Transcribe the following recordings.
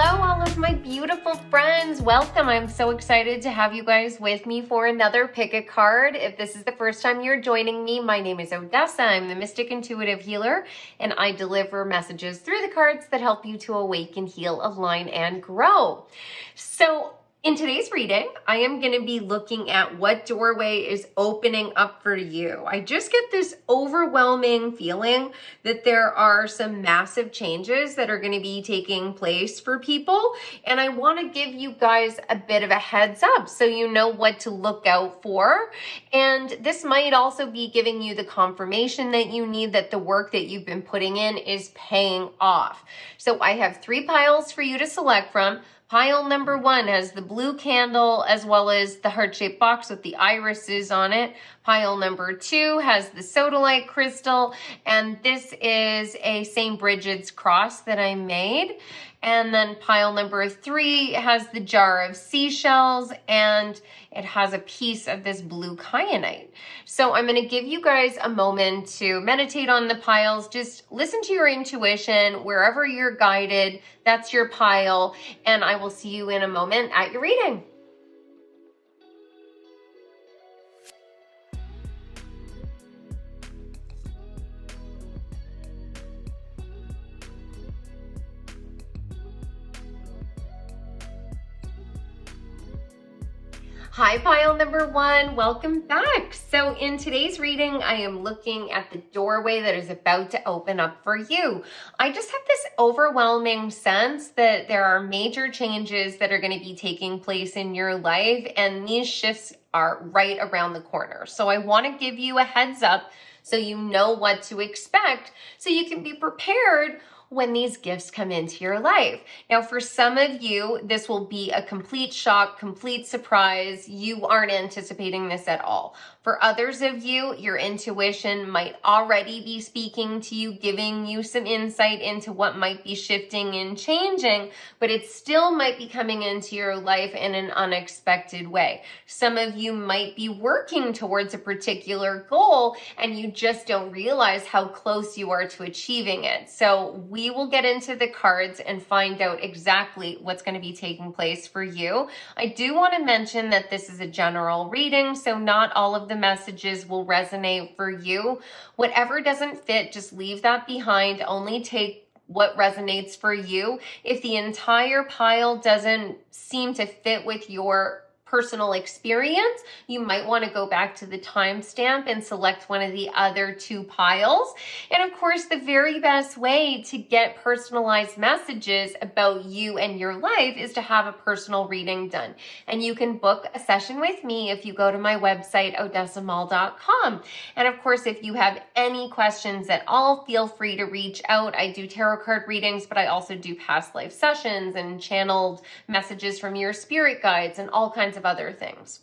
Hello, all of my beautiful friends. Welcome. I'm so excited to have you guys with me for another Pick a Card. If this is the first time you're joining me, my name is Odessa. I'm the Mystic Intuitive Healer, and I deliver messages through the cards that help you to awaken, heal, align, and grow. So in today's reading, I am going to be looking at what doorway is opening up for you. I just get this overwhelming feeling that there are some massive changes that are going to be taking place for people. And I want to give you guys a bit of a heads up so you know what to look out for. And this might also be giving you the confirmation that you need that the work that you've been putting in is paying off. So I have 3 piles for you to select from. Pile number 1 has the blue candle as well as the heart-shaped box with the irises on it. Pile number 2 has the sodalite crystal, and this is a St. Bridget's cross that I made. And then pile number 3 has the jar of seashells, and it has a piece of this blue kyanite. So I'm going to give you guys a moment to meditate on the piles. Just listen to your intuition. Wherever you're guided, that's your pile. And I will see you in a moment at your reading. Hi, pile number 1. Welcome back. So in today's reading, I am looking at the doorway that is about to open up for you. I just have this overwhelming sense that there are major changes that are going to be taking place in your life, and these shifts are right around the corner. So I want to give you a heads up so you know what to expect, so you can be prepared when these gifts come into your life. Now, for some of you, this will be a complete shock, complete surprise. You aren't anticipating this at all. For others of you, your intuition might already be speaking to you, giving you some insight into what might be shifting and changing, but it still might be coming into your life in an unexpected way. Some of you might be working towards a particular goal and you just don't realize how close you are to achieving it. So we will get into the cards and find out exactly what's going to be taking place for you. I do want to mention that this is a general reading, so not all of the messages will resonate for you. Whatever doesn't fit, just leave that behind. Only take what resonates for you. If the entire pile doesn't seem to fit with your personal experience, you might want to go back to the timestamp and select one of the other 2 piles. And of course, the very best way to get personalized messages about you and your life is to have a personal reading done. And you can book a session with me if you go to my website, odessamall.com. And of course, if you have any questions at all, feel free to reach out. I do tarot card readings, but I also do past life sessions and channeled messages from your spirit guides and all kinds of other things.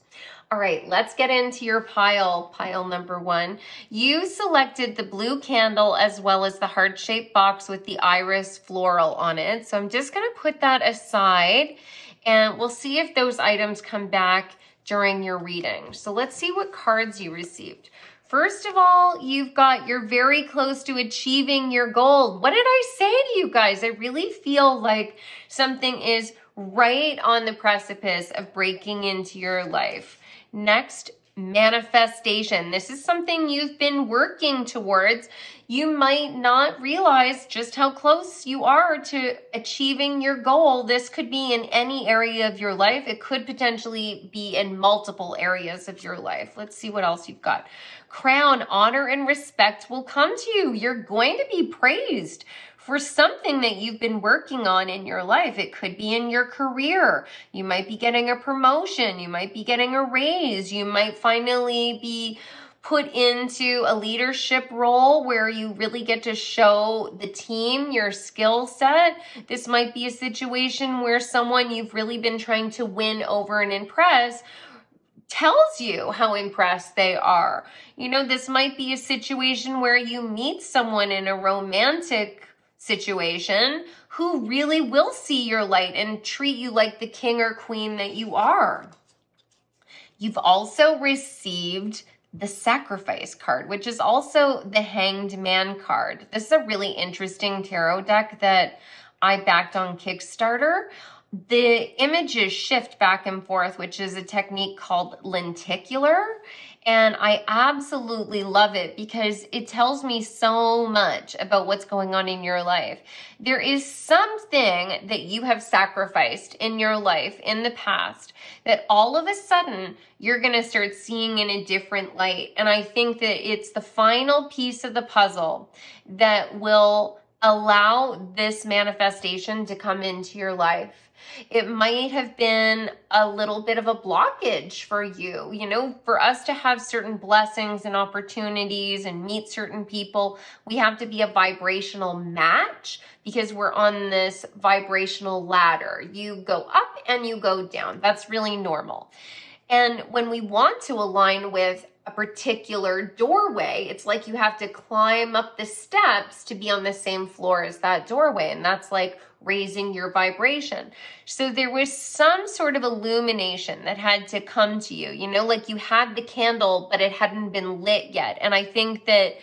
All right, let's get into your pile number 1. You selected the blue candle as well as the heart-shaped box with the iris floral on it. So I'm just going to put that aside and we'll see if those items come back during your reading. So let's see what cards you received. First of all, you're very close to achieving your goal. What did I say to you guys? I really feel like something is right on the precipice of breaking into your life. Next, manifestation. This is something you've been working towards. You might not realize just how close you are to achieving your goal. This could be in any area of your life. It could potentially be in multiple areas of your life. Let's see what else you've got. Crown, honor, and respect will come to you. You're going to be praised for something that you've been working on in your life. It could be in your career. You might be getting a promotion. You might be getting a raise. You might finally be put into a leadership role where you really get to show the team your skill set. This might be a situation where someone you've really been trying to win over and impress tells you how impressed they are. You know, this might be a situation where you meet someone in a romantic situation who really will see your light and treat you like the king or queen that you are. You've also received the Sacrifice card, which is also the Hanged Man card. This is a really interesting tarot deck that I backed on Kickstarter, the images shift back and forth, which is a technique called lenticular. And I absolutely love it because it tells me so much about what's going on in your life. There is something that you have sacrificed in your life in the past that all of a sudden you're going to start seeing in a different light. And I think that it's the final piece of the puzzle that will allow this manifestation to come into your life. It might have been a little bit of a blockage for you. You know, for us to have certain blessings and opportunities and meet certain people, we have to be a vibrational match because we're on this vibrational ladder. You go up and you go down. That's really normal. And when we want to align with a particular doorway, it's like you have to climb up the steps to be on the same floor as that doorway. And that's like raising your vibration. So there was some sort of illumination that had to come to you, you know, like you had the candle, but it hadn't been lit yet. And I think that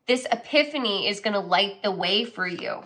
this epiphany is going to light the way for you.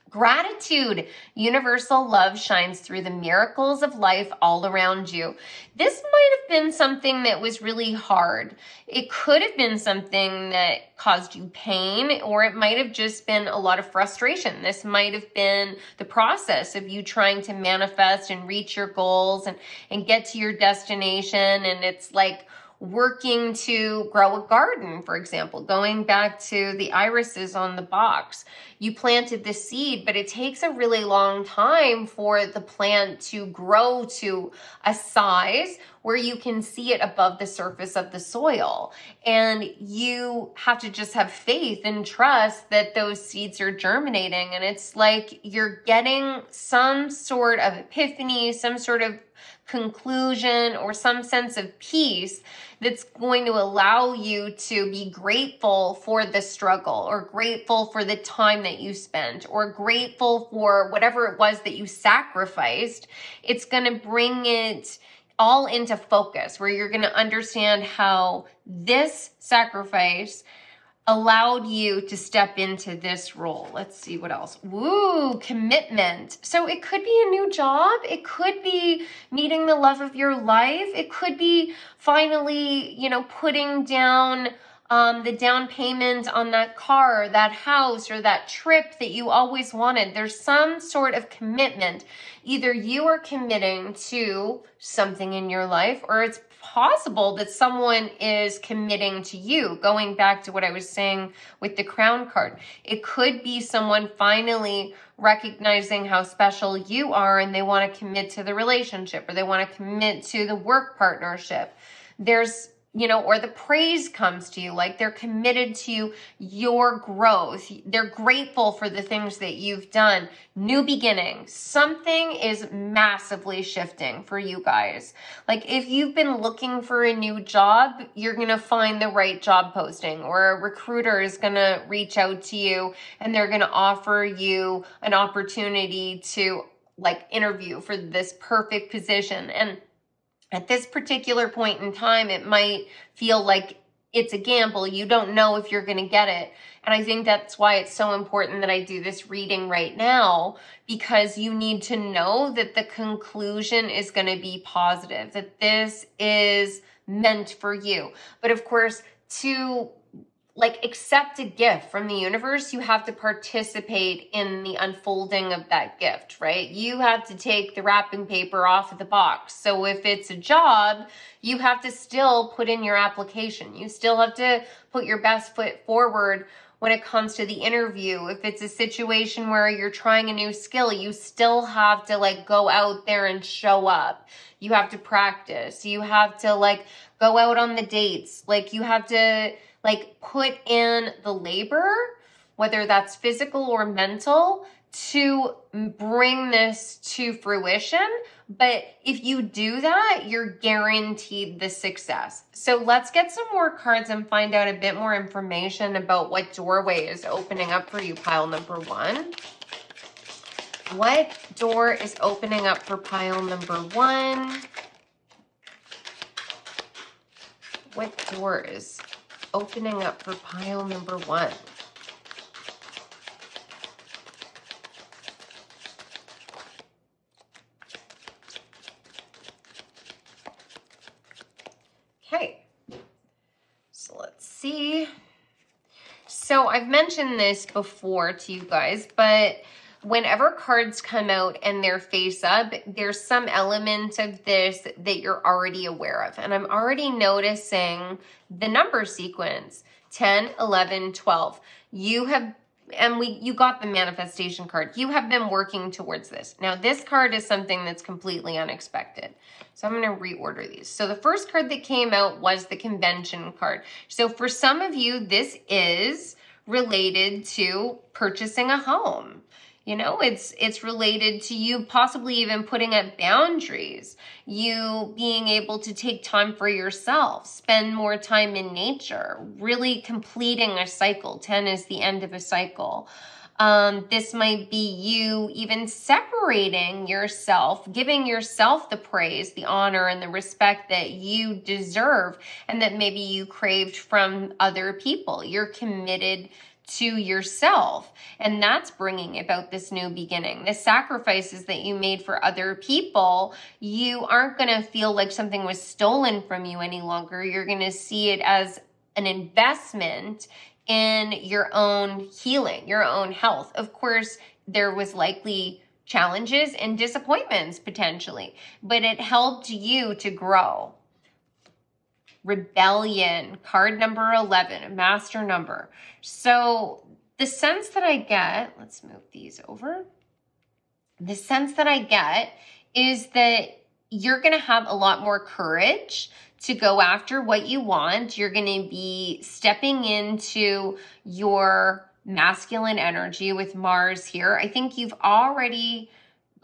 Gratitude. Universal love shines through the miracles of life all around you. This might have been something that was really hard. It could have been something that caused you pain, or it might have just been a lot of frustration. This might have been the process of you trying to manifest and reach your goals and get to your destination. And it's like working to grow a garden, for example, going back to the irises on the box. You planted the seed, but it takes a really long time for the plant to grow to a size where you can see it above the surface of the soil. And you have to just have faith and trust that those seeds are germinating. And it's like you're getting some sort of epiphany, some sort of conclusion, or some sense of peace that's going to allow you to be grateful for the struggle, or grateful for the time that you spent, or grateful for whatever it was that you sacrificed. It's going to bring it all into focus, where you're going to understand how this sacrifice allowed you to step into this role. Let's see what else. Woo, commitment. So it could be a new job. It could be meeting the love of your life. It could be finally, you know, putting down the down payment on that car, that house, or that trip that you always wanted. There's some sort of commitment. Either you are committing to something in your life, or it's possible that someone is committing to you. Going back to what I was saying with the Crown card, it could be someone finally recognizing how special you are, and they want to commit to the relationship, or they want to commit to the work partnership. There's, you know, or the praise comes to you, like they're committed to your growth. They're grateful for the things that you've done. New beginning. Something is massively shifting for you guys. Like if you've been looking for a new job, you're going to find the right job posting, or a recruiter is going to reach out to you and they're going to offer you an opportunity to like interview for this perfect position. And at this particular point in time, it might feel like it's a gamble. You don't know if you're going to get it. And I think that's why it's so important that I do this reading right now, because you need to know that the conclusion is going to be positive, that this is meant for you. But of course, to like accept a gift from the universe, you have to participate in the unfolding of that gift, right? You have to take the wrapping paper off of the box. So if it's a job, you have to still put in your application. You still have to put your best foot forward when it comes to the interview. If it's a situation where you're trying a new skill, you still have to like go out there and show up. You have to practice. You have to like go out on the dates. Like you have to like put in the labor, whether that's physical or mental, to bring this to fruition. But if you do that, you're guaranteed the success. So let's get some more cards and find out a bit more information about what doorway is opening up for you, pile number one. What door is opening up for pile number one? What door is opening up for pile number one? So let's see. So I've mentioned this before to you guys, but whenever cards come out and they're face up, there's some element of this that you're already aware of. And I'm already noticing the number sequence, 10, 11, 12. You got the manifestation card. You have been working towards this. Now, this card is something that's completely unexpected. So I'm going to reorder these. So the first card that came out was the convention card. So for some of you, this is related to purchasing a home. You know, it's related to you possibly even putting up boundaries, you being able to take time for yourself, spend more time in nature, really completing a cycle. 10 is the end of a cycle. This might be you even separating yourself, giving yourself the praise, the honor, and the respect that you deserve and that maybe you craved from other people. You're committed to yourself, and that's bringing about this new beginning. The sacrifices that you made for other people, you aren't going to feel like something was stolen from you any longer. You're going to see it as an investment in your own healing, your own health. Of course, there was likely challenges and disappointments potentially, but it helped you to grow. Rebellion, card number 11, a master number. So the sense that I get, let's move these over. The sense that I get is that you're going to have a lot more courage to go after what you want. You're going to be stepping into your masculine energy with Mars here. I think you've already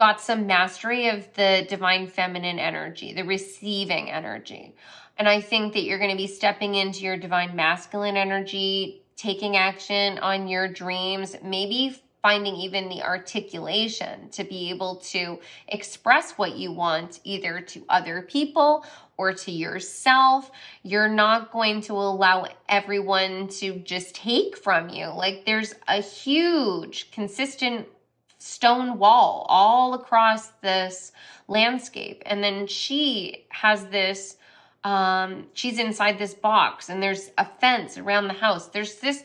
got some mastery of the divine feminine energy, the receiving energy. And I think that you're going to be stepping into your divine masculine energy, taking action on your dreams, maybe finding even the articulation to be able to express what you want either to other people or to yourself. You're not going to allow everyone to just take from you. Like there's a huge, consistent stone wall all across this landscape. And then she has this she's inside this box and there's a fence around the house. There's this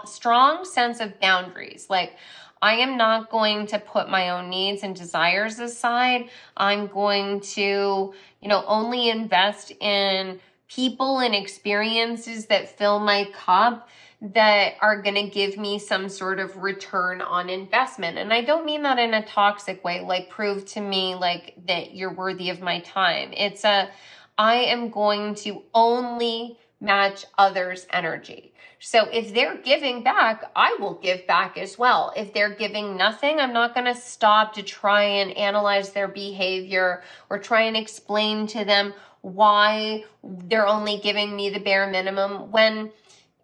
strong sense of boundaries. Like, I am not going to put my own needs and desires aside. I'm going to, only invest in people and experiences that fill my cup, that are going to give me some sort of return on investment. And I don't mean that in a toxic way, like prove to me like that you're worthy of my time. I am going to only match others' energy. So if they're giving back, I will give back as well. If they're giving nothing, I'm not going to stop to try and analyze their behavior or try and explain to them why they're only giving me the bare minimum, when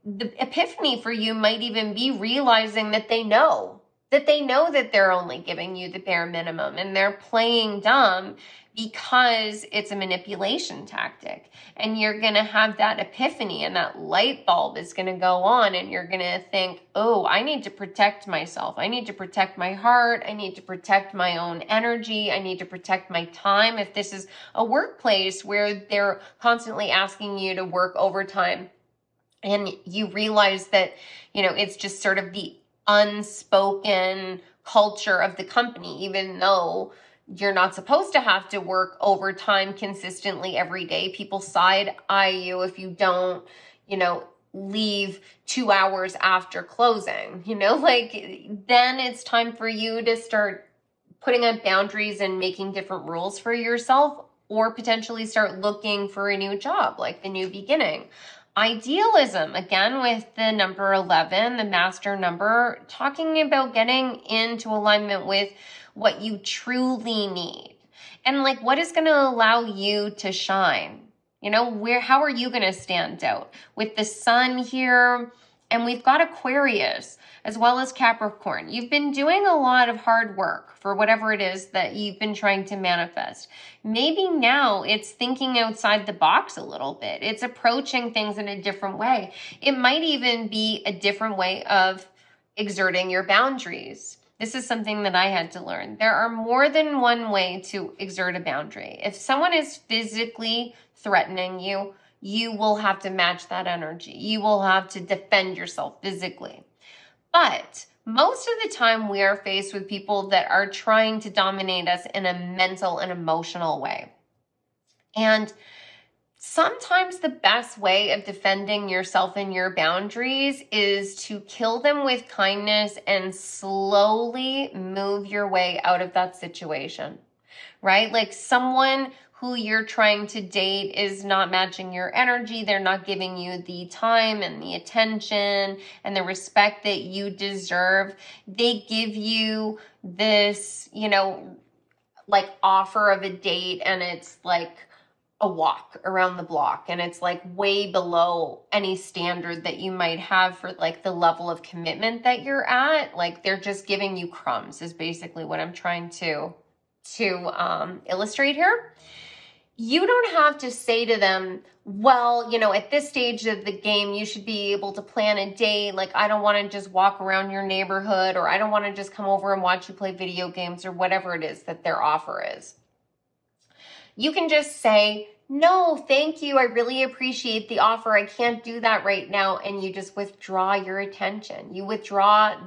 the epiphany for you might even be realizing that they know that they're only giving you the bare minimum and they're playing dumb because it's a manipulation tactic. And you're going to have that epiphany and that light bulb is going to go on and you're going to think, oh, I need to protect myself. I need to protect my heart. I need to protect my own energy. I need to protect my time. If this is a workplace where they're constantly asking you to work overtime and you realize that, it's just sort of the unspoken culture of the company, even though you're not supposed to have to work overtime consistently every day. People side eye you if you don't, leave 2 hours after closing, then it's time for you to start putting up boundaries and making different rules for yourself, or potentially start looking for a new job, like the new beginning. Idealism, again, with the number 11, the master number, talking about getting into alignment with what you truly need. And like, what is going to allow you to shine? How are you going to stand out? With the sun here, and we've got Aquarius as well as Capricorn. You've been doing a lot of hard work for whatever it is that you've been trying to manifest. Maybe now it's thinking outside the box a little bit. It's approaching things in a different way. It might even be a different way of exerting your boundaries. This is something that I had to learn. There are more than one way to exert a boundary. If someone is physically threatening you, you will have to match that energy. You will have to defend yourself physically. But most of the time we are faced with people that are trying to dominate us in a mental and emotional way. And sometimes the best way of defending yourself and your boundaries is to kill them with kindness and slowly move your way out of that situation, right? Like someone who you're trying to date is not matching your energy. They're not giving you the time and the attention and the respect that you deserve. They give you this, like offer of a date, and it's like a walk around the block, and it's like way below any standard that you might have for like the level of commitment that you're at. Like they're just giving you crumbs is basically what I'm trying to illustrate here. You don't have to say to them, well, at this stage of the game, you should be able to plan a date. Like, I don't want to just walk around your neighborhood, or I don't want to just come over and watch you play video games, or whatever it is that their offer is. You can just say, no, thank you. I really appreciate the offer. I can't do that right now. And you just withdraw your attention. You withdraw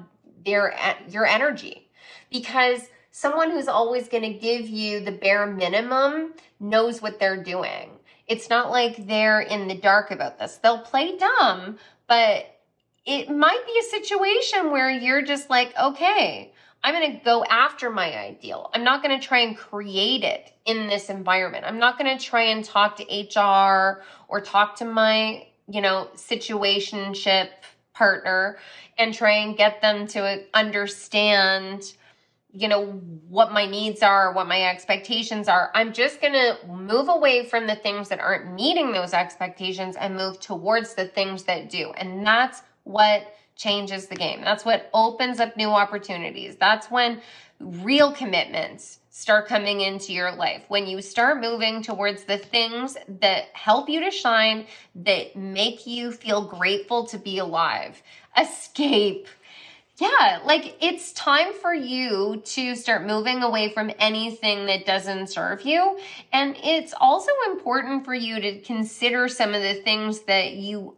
your energy, because someone who's always going to give you the bare minimum knows what they're doing. It's not like they're in the dark about this. They'll play dumb, but it might be a situation where you're just like, okay, I'm going to go after my ideal. I'm not going to try and create it in this environment. I'm not going to try and talk to HR or talk to my, situationship partner and try and get them to understand what my needs are, what my expectations are. I'm just going to move away from the things that aren't meeting those expectations and move towards the things that do. And that's what changes the game. That's what opens up new opportunities. That's when real commitments start coming into your life. When you start moving towards the things that help you to shine, that make you feel grateful to be alive. Escape. Yeah, like it's time for you to start moving away from anything that doesn't serve you. And it's also important for you to consider some of the things that you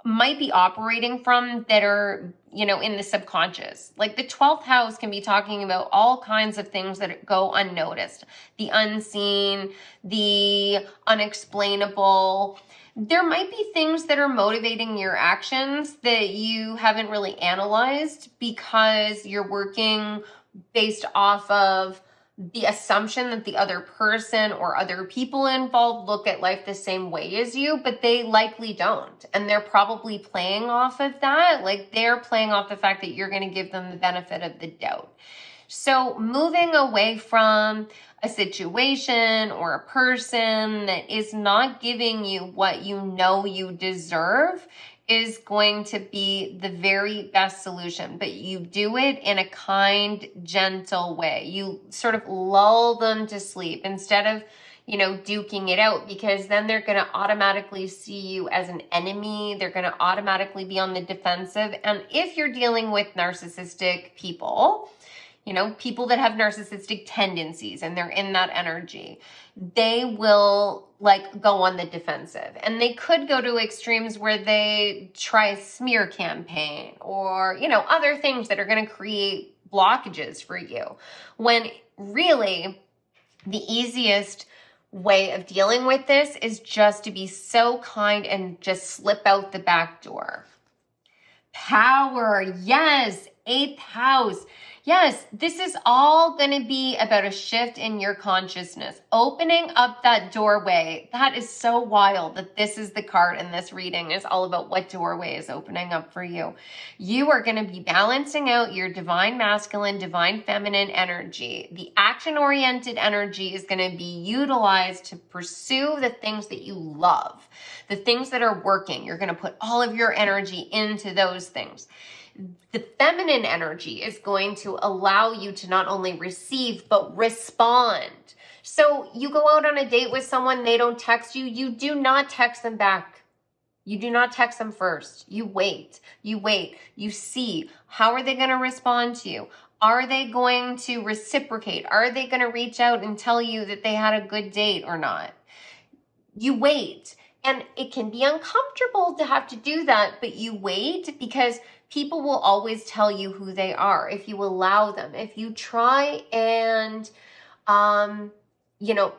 might be operating from that are, in the subconscious. Like the 12th house can be talking about all kinds of things that go unnoticed, the unseen, the unexplainable. There might be things that are motivating your actions that you haven't really analyzed because you're working based off of the assumption that the other person or other people involved look at life the same way as you, but they likely don't. And they're probably playing off of that. Like they're playing off the fact that you're going to give them the benefit of the doubt. So moving away from a situation or a person that is not giving you what you deserve is going to be the very best solution. But you do it in a kind, gentle way. You sort of lull them to sleep instead of, duking it out, because then they're going to automatically see you as an enemy. They're going to automatically be on the defensive. And if you're dealing with narcissistic people, people that have narcissistic tendencies and they're in that energy, they will go on the defensive. And they could go to extremes where they try a smear campaign or, other things that are going to create blockages for you. When really the easiest way of dealing with this is just to be so kind and just slip out the back door. Power. Yes. 8th house. Yes, this is all going to be about a shift in your consciousness, opening up that doorway. That is so wild that this is the card in this reading. It's all about what doorway is opening up for you. You are going to be balancing out your divine masculine, divine feminine energy. The action-oriented energy is going to be utilized to pursue the things that you love, the things that are working. You're going to put all of your energy into those things. The feminine energy is going to allow you to not only receive, but respond. So you go out on a date with someone, they don't text you, you do not text them back. You do not text them first. You wait, you see, how are they going to respond to you? Are they going to reciprocate? Are they going to reach out and tell you that they had a good date or not? You wait. And it can be uncomfortable to have to do that, but you wait, because people will always tell you who they are if you allow them. If you try and, you know,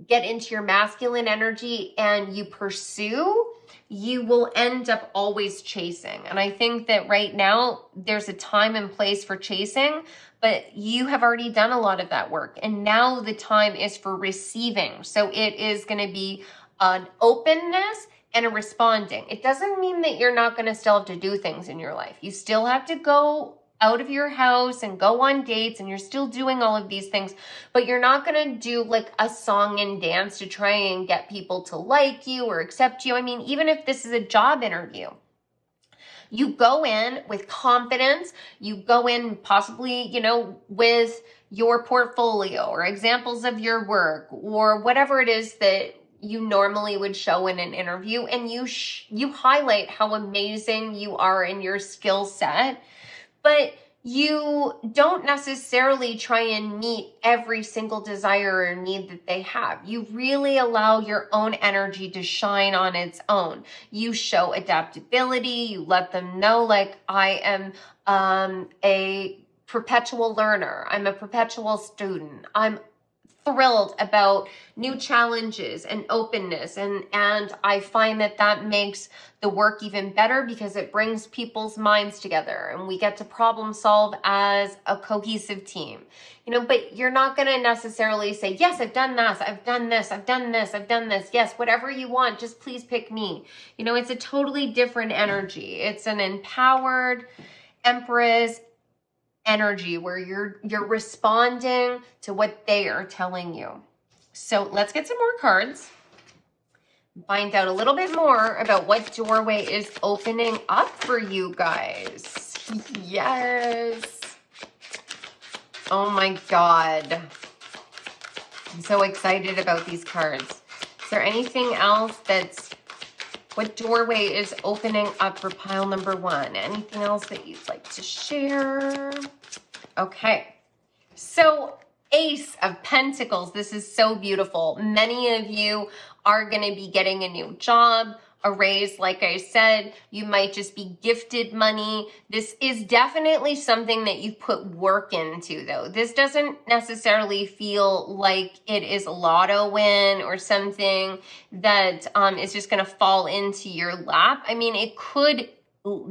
get into your masculine energy and you pursue, you will end up always chasing. And I think that right now there's a time and place for chasing, but you have already done a lot of that work. And now the time is for receiving. So it is going to be an openness and a responding. It doesn't mean that you're not going to still have to do things in your life. You still have to go out of your house and go on dates, and you're still doing all of these things, but you're not going to do like a song and dance to try and get people to like you or accept you. I mean, even if this is a job interview, you go in with confidence, you go in possibly, you know, with your portfolio or examples of your work or whatever it is that you normally would show in an interview, and you highlight how amazing you are in your skill set. But you don't necessarily try and meet every single desire or need that they have. You really allow your own energy to shine on its own. You show adaptability. You let them know, like, I am a perpetual learner. I'm a perpetual student. I'm thrilled about new challenges and openness, and I find that makes the work even better because it brings people's minds together and we get to problem solve as a cohesive team. You know, but you're not going to necessarily say, yes, I've done this, I've done this, I've done this, I've done this, yes, whatever you want, just please pick me. You know, it's a totally different energy. It's an empowered empress energy where you're responding to what they are telling you. So let's get some more cards, find out a little bit more about what doorway is opening up for you guys. Yes. Oh my God. I'm so excited about these cards. Is there anything else what doorway is opening up for pile number one? Anything else that you'd like to share? Okay. So Ace of Pentacles. This is so beautiful. Many of you are going to be getting a new job, a raise. Like I said, you might just be gifted money. This is definitely something that you put work into, though. This doesn't necessarily feel like it is a lotto win or something that is just going to fall into your lap. I mean, it could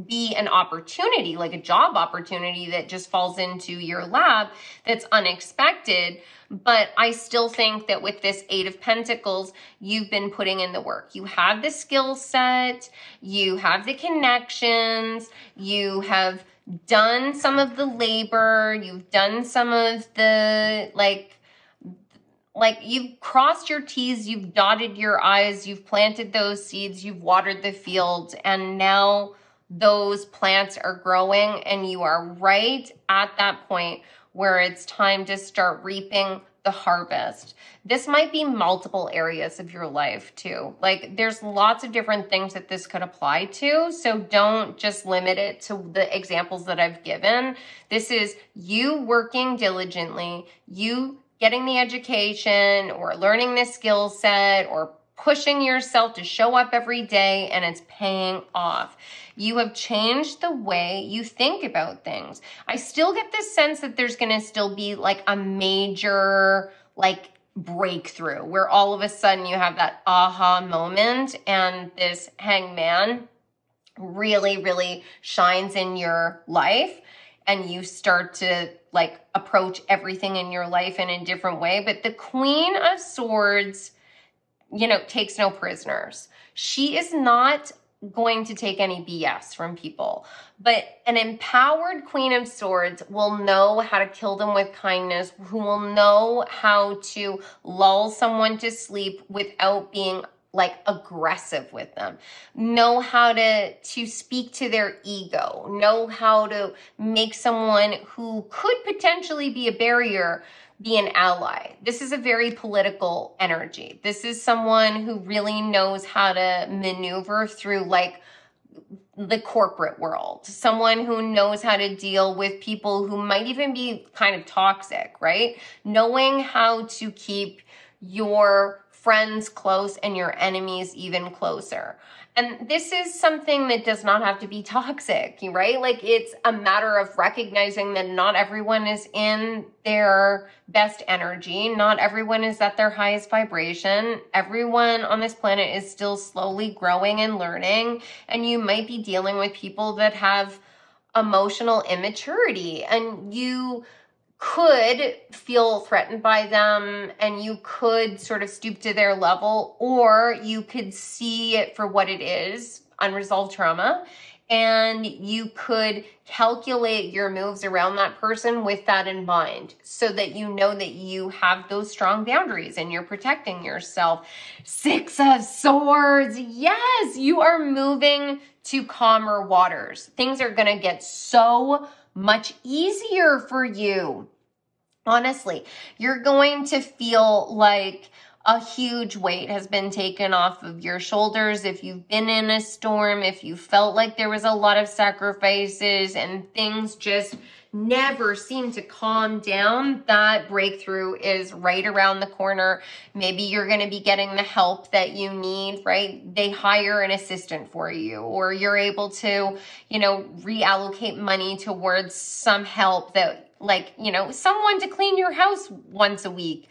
be an opportunity, like a job opportunity that just falls into your lap that's unexpected. But I still think that with this Eight of Pentacles, you've been putting in the work. You have the skill set, you have the connections, you have done some of the labor, you've done some of the like you've crossed your T's, you've dotted your I's, you've planted those seeds, you've watered the field, and now those plants are growing and you are right at that point where it's time to start reaping the harvest. This might be multiple areas of your life too. Like there's lots of different things that this could apply to. So don't just limit it to the examples that I've given. This is you working diligently, you getting the education or learning the skill set or pushing yourself to show up every day, and it's paying off. You have changed the way you think about things. I still get this sense that there's going to still be like a major breakthrough where all of a sudden you have that aha moment and this hangman really, really shines in your life and you start to approach everything in your life in a different way. But the Queen of Swords, takes no prisoners. She is not going to take any BS from people, but an empowered Queen of Swords will know how to kill them with kindness, who will know how to lull someone to sleep without being aggressive with them, know how to speak to their ego, know how to make someone who could potentially be a barrier be an ally. This is a very political energy. This is someone who really knows how to maneuver through the corporate world. Someone who knows how to deal with people who might even be kind of toxic, right? Knowing how to keep your friends close and your enemies even closer. And this is something that does not have to be toxic, right? Like, it's a matter of recognizing that not everyone is in their best energy. Not everyone is at their highest vibration. Everyone on this planet is still slowly growing and learning. And you might be dealing with people that have emotional immaturity, and you could feel threatened by them, and you could sort of stoop to their level, or you could see it for what it is, unresolved trauma, and you could calculate your moves around that person with that in mind, so that you know that you have those strong boundaries and you're protecting yourself. 6 of Swords. Yes, you are moving to calmer waters. Things are going to get so much easier for you. Honestly, you're going to feel like a huge weight has been taken off of your shoulders. If you've been in a storm, if you felt like there was a lot of sacrifices and things just never seem to calm down, that breakthrough is right around the corner. Maybe you're going to be getting the help that you need, right? They hire an assistant for you, or you're able to, reallocate money towards some help that, like, someone to clean your house once a week.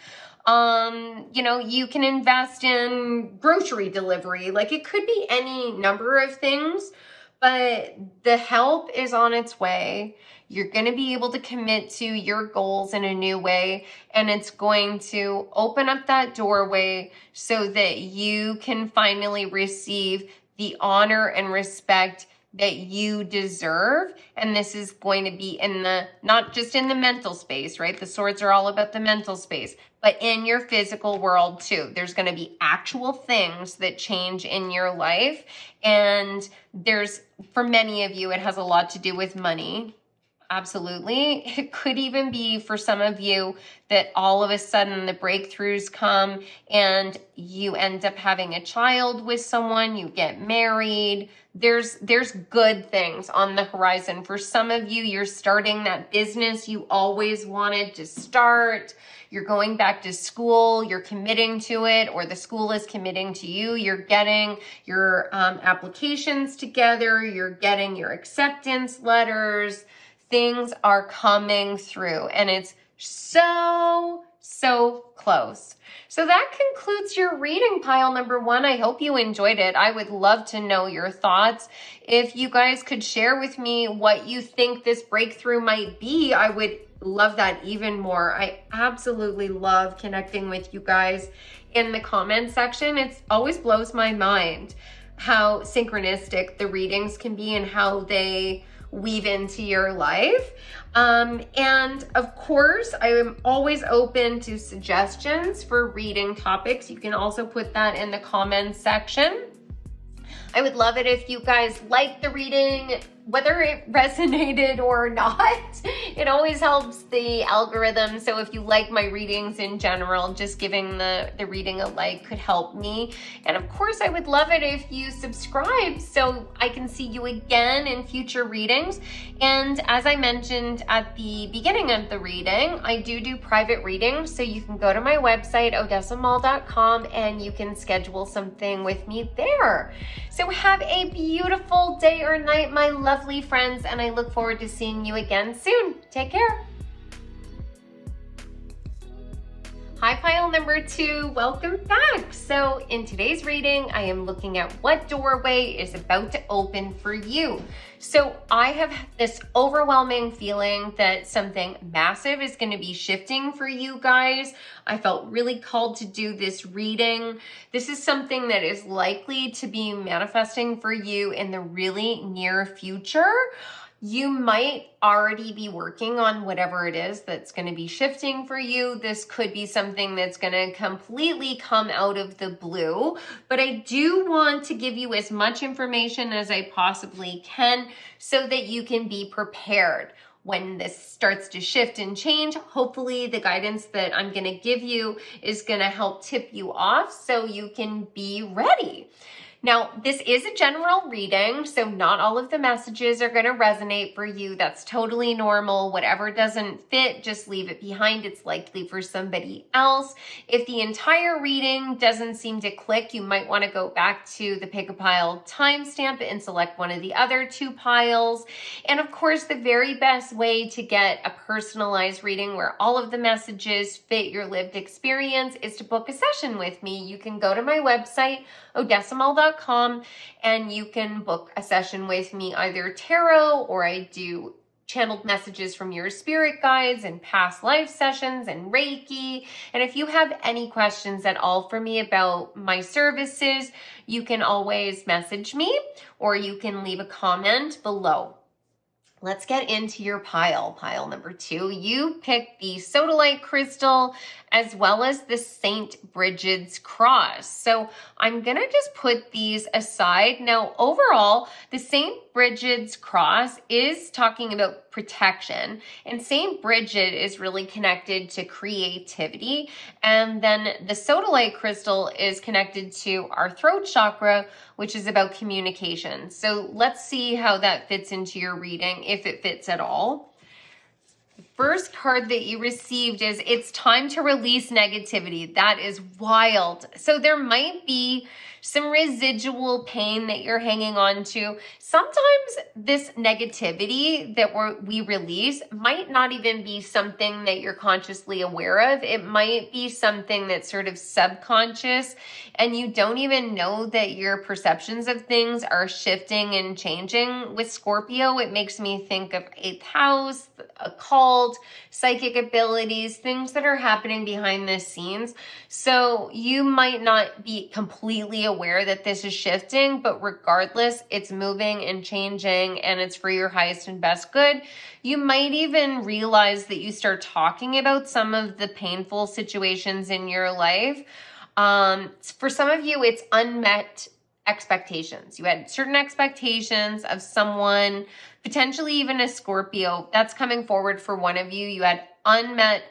You can invest in grocery delivery. Like, it could be any number of things, but the help is on its way. You're going to be able to commit to your goals in a new way, and it's going to open up that doorway so that you can finally receive the honor and respect that you deserve. And this is going to be not just in the mental space, right? The swords are all about the mental space, but in your physical world too. There's going to be actual things that change in your life. And for many of you, it has a lot to do with money. Absolutely. It could even be for some of you that all of a sudden the breakthroughs come and you end up having a child with someone, you get married. There's good things on the horizon. For some of you, you're starting that business you always wanted to start. You're going back to school, you're committing to it, or the school is committing to you. You're getting your applications together, you're getting your acceptance letters. Things are coming through, and it's so close. So that concludes your reading, pile number 1. I hope you enjoyed it. I would love to know your thoughts. If you guys could share with me what you think this breakthrough might be, I would love that even more. I absolutely love connecting with you guys in the comment section. It always blows my mind how synchronistic the readings can be and how they weave into your life. And of course, I am always open to suggestions for reading topics. You can also put that in the comments section. I would love it if you guys liked the reading, whether it resonated or not. It always helps the algorithm. So if you like my readings in general, just giving the reading a like could help me. And of course, I would love it if you subscribe so I can see you again in future readings. And as I mentioned at the beginning of the reading, I do private readings. So you can go to my website, odessamall.com, and you can schedule something with me there. So have a beautiful day or night, my lovely friends, and I look forward to seeing you again soon. Take care. Hi, pile number 2, welcome back. So in today's reading, I am looking at what doorway is about to open for you. So I have this overwhelming feeling that something massive is going to be shifting for you guys. I felt really called to do this reading. This is something that is likely to be manifesting for you in the really near future. You might already be working on whatever it is that's going to be shifting for you. This could be something that's going to completely come out of the blue, but I do want to give you as much information as I possibly can so that you can be prepared when this starts to shift and change. Hopefully the guidance that I'm going to give you is going to help tip you off so you can be ready. Now, this is a general reading, so not all of the messages are going to resonate for you. That's totally normal. Whatever doesn't fit, just leave it behind. It's likely for somebody else. If the entire reading doesn't seem to click, you might want to go back to the pick a pile timestamp and select one of the other two piles. And of course, the very best way to get a personalized reading where all of the messages fit your lived experience is to book a session with me. You can go to my website, odessamal.com, and you can book a session with me, either tarot, or I do channeled messages from your spirit guides and past life sessions and Reiki. And if you have any questions at all for me about my services, you can always message me or you can leave a comment below. Let's get into your pile. Pile number 2, you picked the sodalite crystal as well as the St. Bridget's cross. So I'm gonna just put these aside. Now, overall, the St. Bridget's cross is talking about protection, and St. Bridget is really connected to creativity. And then the sodalite crystal is connected to our throat chakra, which is about communication. So let's see how that fits into your reading, if it fits at all. The first card that you received is it's time to release negativity. That is wild. So there might be some residual pain that you're hanging on to. Sometimes this negativity that we release might not even be something that you're consciously aware of. It might be something that's sort of subconscious, and you don't even know that your perceptions of things are shifting and changing. With Scorpio, it makes me think of 8th house, occult, psychic abilities, things that are happening behind the scenes. So you might not be completely aware that this is shifting, but regardless, it's moving and changing, and it's for your highest and best good. You might even realize that you start talking about some of the painful situations in your life. For some of you, it's unmet expectations. You had certain expectations of someone, potentially even a Scorpio. That's coming forward for one of you. You had unmet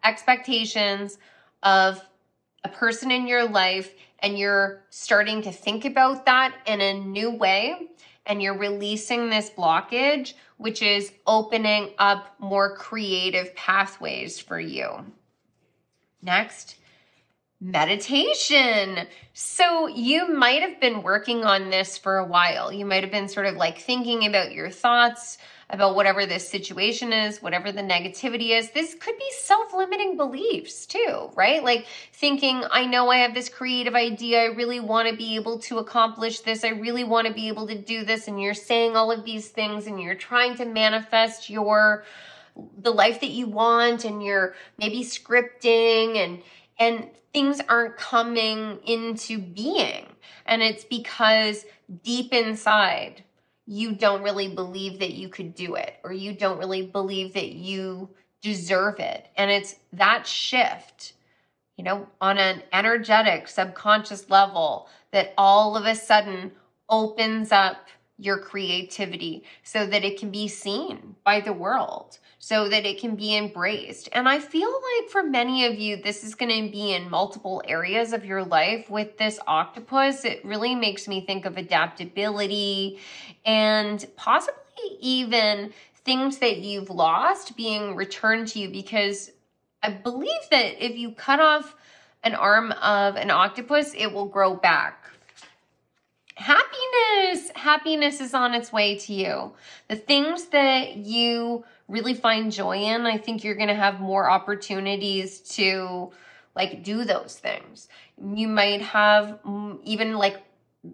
expectations of a person in your life, and you're starting to think about that in a new way, and you're releasing this blockage, which is opening up more creative pathways for you. Next, meditation. So you might have been working on this for a while. You might have been sort of like thinking about your thoughts about whatever this situation is, whatever the negativity is. This could be self-limiting beliefs too, right? Like thinking, I know I have this creative idea. I really want to be able to accomplish this. I really want to be able to do this. And you're saying all of these things and you're trying to manifest the life that you want, and you're maybe scripting and things aren't coming into being. And it's because deep inside, you don't really believe that you could do it, or you don't really believe that you deserve it. And it's that shift, on an energetic, subconscious level that all of a sudden opens up your creativity so that it can be seen by the world, so that it can be embraced. And I feel like for many of you, this is going to be in multiple areas of your life. With this octopus, it really makes me think of adaptability and possibly even things that you've lost being returned to you, because I believe that if you cut off an arm of an octopus, it will grow back. Happiness is on its way to you. The things that you really find joy in, I think you're going to have more opportunities to do those things. You might have even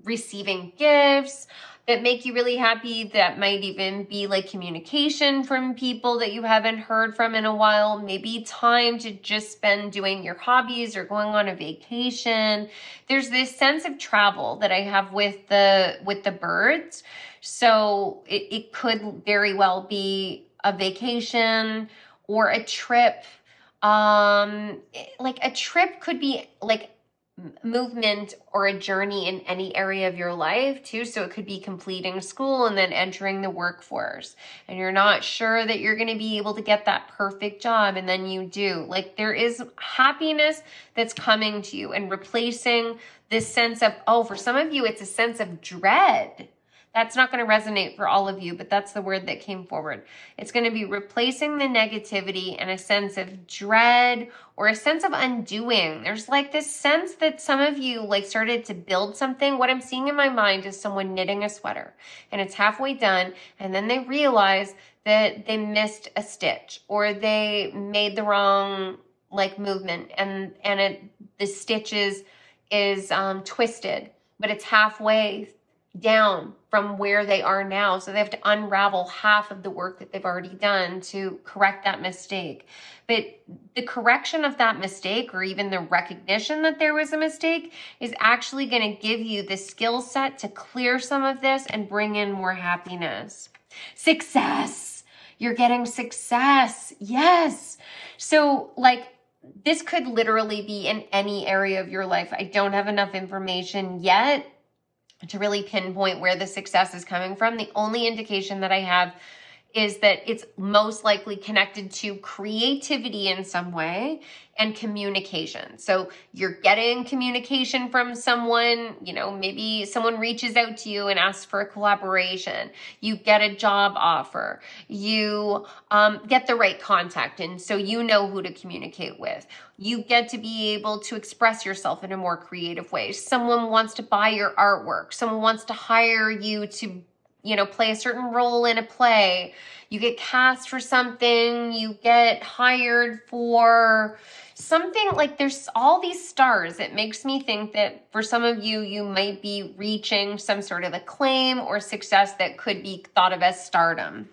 receiving gifts that make you really happy. That might even be communication from people that you haven't heard from in a while. Maybe time to just spend doing your hobbies or going on a vacation. There's this sense of travel that I have with the birds. So it could very well be a vacation or a trip. A trip could be movement or a journey in any area of your life too. So it could be completing school and then entering the workforce, and you're not sure that you're going to be able to get that perfect job, and then you do. There is happiness that's coming to you and replacing this sense of, oh, for some of you, it's a sense of dread. That's not going to resonate for all of you, but that's the word that came forward. It's going to be replacing the negativity and a sense of dread or a sense of undoing. There's like this sense that some of you like started to build something. What I'm seeing in my mind is someone knitting a sweater and it's halfway done. And then they realize that they missed a stitch or they made the wrong like movement and the stitch is twisted, but it's halfway down from where they are now. So they have to unravel half of the work that they've already done to correct that mistake. But the correction of that mistake, or even the recognition that there was a mistake, is actually going to give you the skill set to clear some of this and bring in more happiness. Success. You're getting success. Yes. So like, this could literally be in any area of your life. I don't have enough information yet to really pinpoint where the success is coming from. The only indication that I have is that it's most likely connected to creativity in some way and communication. So you're getting communication from someone, you know, maybe someone reaches out to you and asks for a collaboration. You get a job offer. You get the right contact, and so you know who to communicate with. You get to be able to express yourself in a more creative way. Someone wants to buy your artwork. Someone wants to hire you to, you know, play a certain role in a play. You get cast for something. You get hired for something. Like, there's all these stars. It makes me think that for some of you, you might be reaching some sort of acclaim or success that could be thought of as stardom.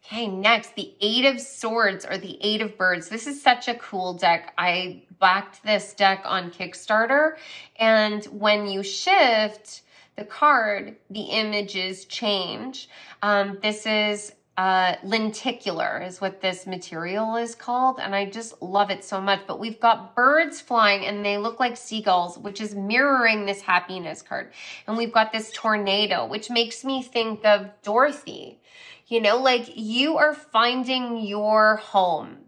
Okay, next, the Eight of Swords or the Eight of Birds. This is such a cool deck. I backed this deck on Kickstarter, and when you shift the card, the images change. This is lenticular is what this material is called, and I just love it so much. But we've got birds flying, and they look like seagulls, which is mirroring this happiness card. And we've got this tornado, which makes me think of Dorothy. You know, like, you are finding your home.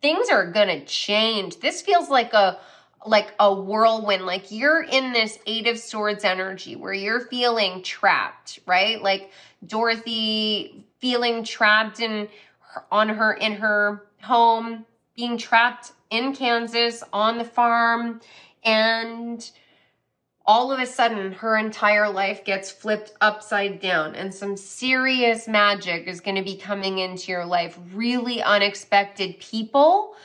Things are gonna change. This feels like a whirlwind. Like, you're in this Eight of Swords energy where you're feeling trapped, right? Like Dorothy feeling trapped in her home, being trapped in Kansas on the farm, and all of a sudden her entire life gets flipped upside down, and some serious magic is going to be coming into your life. Really unexpected people,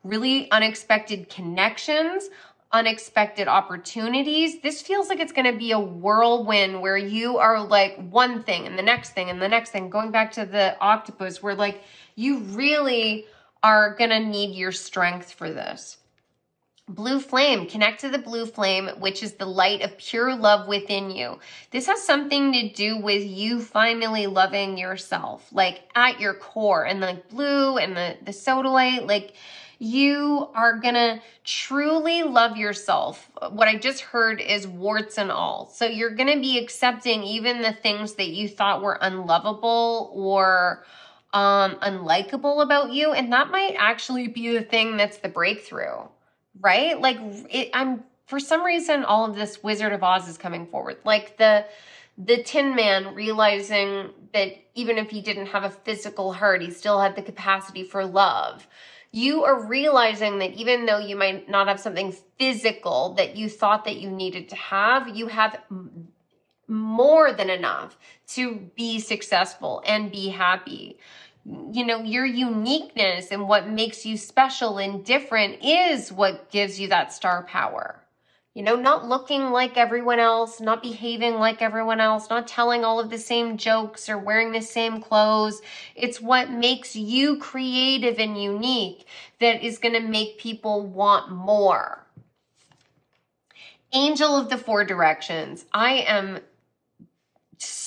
really unexpected connections, unexpected opportunities. This feels like it's going to be a whirlwind where you are like one thing and the next thing and the next thing, going back to the octopus, where like you really are going to need your strength for this. Blue flame, connect to the blue flame, which is the light of pure love within you. This has something to do with you finally loving yourself, like at your core, and the blue and the sodalite, like you are gonna truly love yourself. What I just heard is warts and all. So you're gonna be accepting even the things that you thought were unlovable or unlikable about you, and that might actually be the thing that's the breakthrough. Right? Like, I'm, for some reason, all of this Wizard of Oz is coming forward. Like the Tin Man realizing that even if he didn't have a physical heart, he still had the capacity for love. You are realizing that even though you might not have something physical that you thought that you needed to have, you have more than enough to be successful and be happy. You know, your uniqueness and what makes you special and different is what gives you that star power. You know, not looking like everyone else, not behaving like everyone else, not telling all of the same jokes or wearing the same clothes. It's what makes you creative and unique that is going to make people want more. Angel of the Four Directions. I am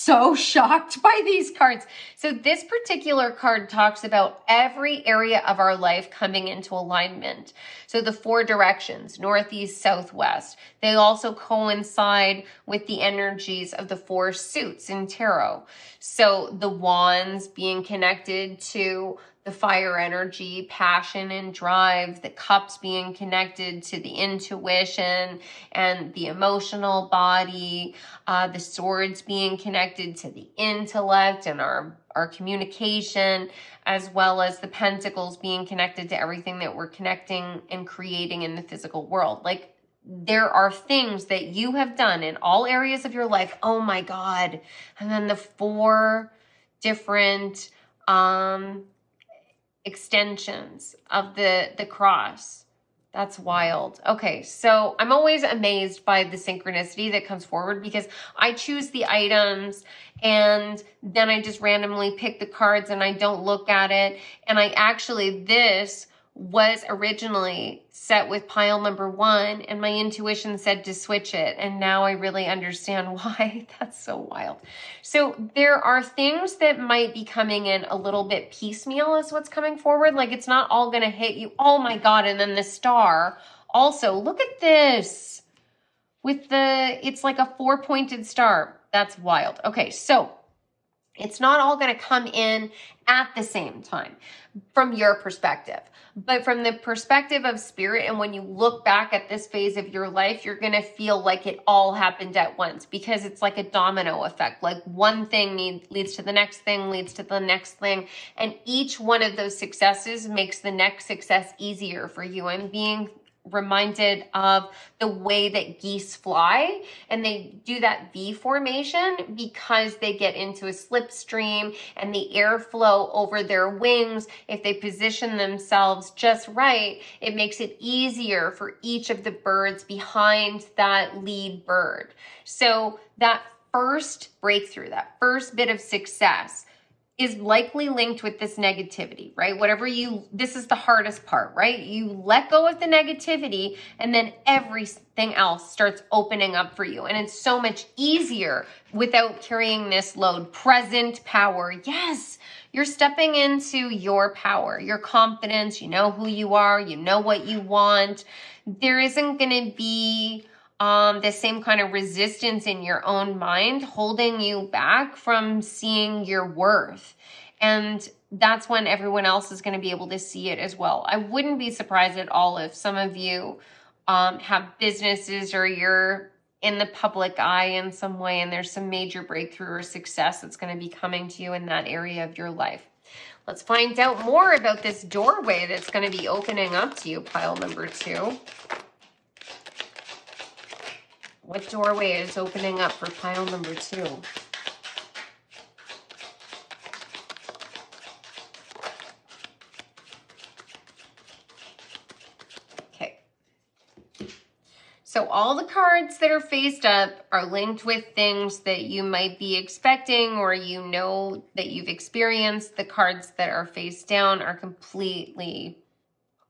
so shocked by these cards. So this particular card talks about every area of our life coming into alignment. So the 4 directions, northeast, southwest, they also coincide with the energies of the 4 suits in tarot. So the wands being connected to the fire energy, passion and drive, the cups being connected to the intuition and the emotional body, the swords being connected to the intellect and our communication, as well as the pentacles being connected to everything that we're connecting and creating in the physical world. Like, there are things that you have done in all areas of your life. Oh my God. And then the 4 different extensions of the cross. That's wild. Okay, so I'm always amazed by the synchronicity that comes forward, because I choose the items and then I just randomly pick the cards and I don't look at it. And this was originally set with pile number 1, and my intuition said to switch it. And now I really understand why. That's so wild. So there are things that might be coming in a little bit piecemeal is what's coming forward. Like, it's not all going to hit you. Oh my God. And then the star also, look at this with it's like a 4-pointed star. That's wild. Okay. So it's not all going to come in at the same time from your perspective, but from the perspective of spirit. And when you look back at this phase of your life, you're going to feel like it all happened at once, because it's like a domino effect. Like, one thing leads to the next thing, leads to the next thing. And each one of those successes makes the next success easier for you. I'm being reminded of the way that geese fly, and they do that V formation because they get into a slipstream, and the airflow over their wings, if they position themselves just right, it makes it easier for each of the birds behind that lead bird. So that first breakthrough, that first bit of success, is likely linked with this negativity, right? This is the hardest part, right? You let go of the negativity, and then everything else starts opening up for you. And it's so much easier without carrying this load. Present power. Yes, you're stepping into your power, your confidence. You know who you are. You know what you want. There isn't going to be the same kind of resistance in your own mind holding you back from seeing your worth. And that's when everyone else is going to be able to see it as well. I wouldn't be surprised at all if some of you have businesses, or you're in the public eye in some way, and there's some major breakthrough or success that's going to be coming to you in that area of your life. Let's find out more about this doorway that's going to be opening up to you, pile number 2. What doorway is opening up for pile number 2? Okay. So all the cards that are faced up are linked with things that you might be expecting, or you know that you've experienced. The cards that are face down are completely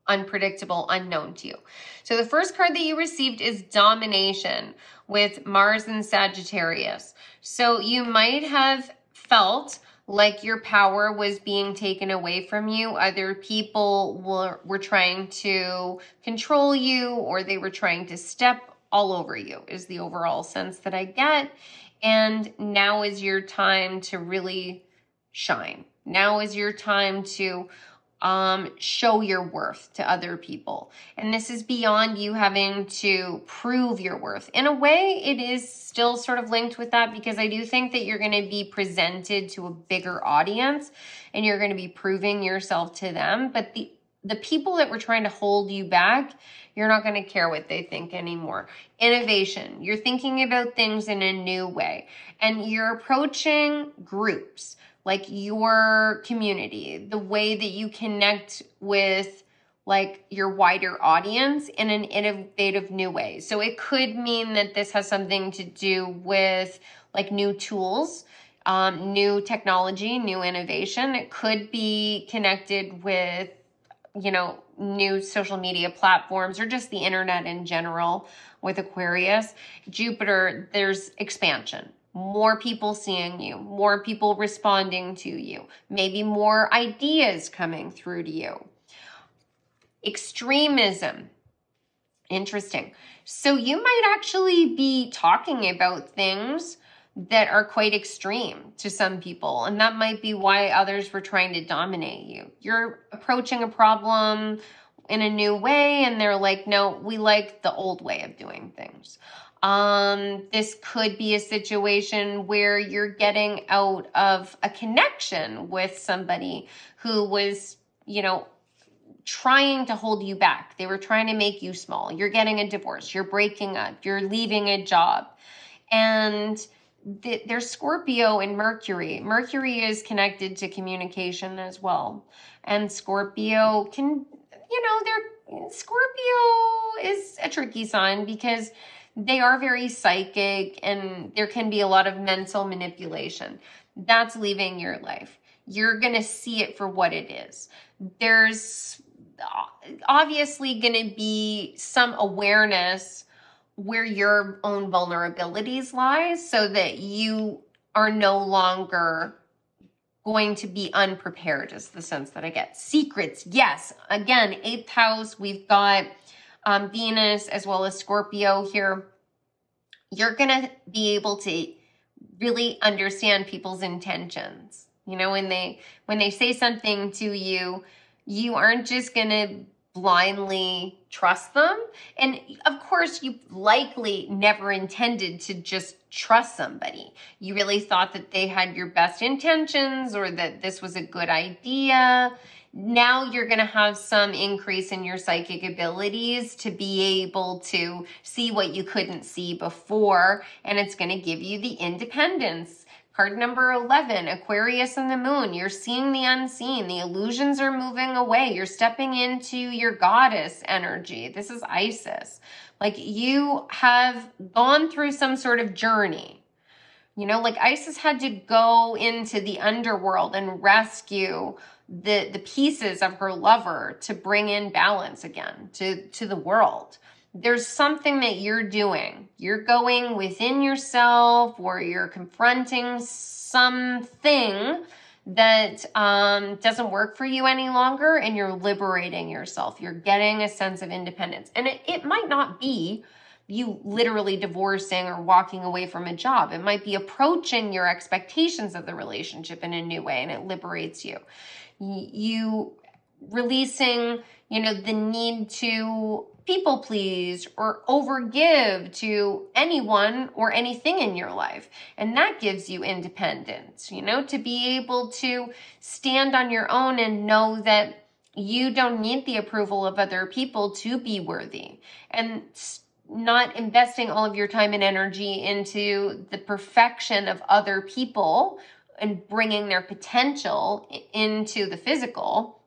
unpredictable, unknown to you. So the first card that you received is Domination with Mars and Sagittarius. So you might have felt like your power was being taken away from you. Other people were trying to control you, or they were trying to step all over you, is the overall sense that I get. And now is your time to really shine. Now is your time to show your worth to other people. And this is beyond you having to prove your worth. In a way, it is still sort of linked with that, because I do think that you're going to be presented to a bigger audience and you're going to be proving yourself to them. But the people that were trying to hold you back, you're not going to care what they think anymore. Innovation. You're thinking about things in a new way, and you're approaching groups, like your community, the way that you connect with like your wider audience in an innovative new way. So it could mean that this has something to do with like new tools, new technology, new innovation. It could be connected with, new social media platforms, or just the internet in general with Aquarius. Jupiter, there's expansion. more people seeing you, more people responding to you, maybe more ideas coming through to you. Extremism. Interesting. So you might actually be talking about things that are quite extreme to some people, and that might be why others were trying to dominate you. You're approaching a problem in a new way, and they're like, no, we like the old way of doing things. This could be a situation where you're getting out of a connection with somebody who was, trying to hold you back. They were trying to make you small. You're getting a divorce. You're breaking up. You're leaving a job. And there's Scorpio and Mercury. Mercury is connected to communication as well. And Scorpio Scorpio is a tricky sign because they are very psychic and there can be a lot of mental manipulation. That's leaving your life. You're going to see it for what it is. There's obviously going to be some awareness where your own vulnerabilities lie so that you are no longer going to be unprepared, is the sense that I get. Secrets, yes. Again, 8th house, we've got Venus as well as Scorpio here. You're going to be able to really understand people's intentions. When they say something to you, you aren't just going to blindly trust them. And of course, you likely never intended to just trust somebody. You really thought that they had your best intentions or that this was a good idea. Now you're going to have some increase in your psychic abilities to be able to see what you couldn't see before, and it's going to give you the independence. Card number 11, Aquarius and the Moon. You're seeing the unseen. The illusions are moving away. You're stepping into your goddess energy. This is Isis. Like you have gone through some sort of journey. Like Isis had to go into the underworld and rescue the pieces of her lover to bring in balance again to the world. There's something that you're doing. You're going within yourself or you're confronting something that doesn't work for you any longer, and you're liberating yourself. You're getting a sense of independence. And it might not be you literally divorcing or walking away from a job. It might be approaching your expectations of the relationship in a new way, and it liberates you. You releasing, the need to people please or overgive to anyone or anything in your life. And that gives you independence, to be able to stand on your own and know that you don't need the approval of other people to be worthy, and not investing all of your time and energy into the perfection of other people and bringing their potential into the physical,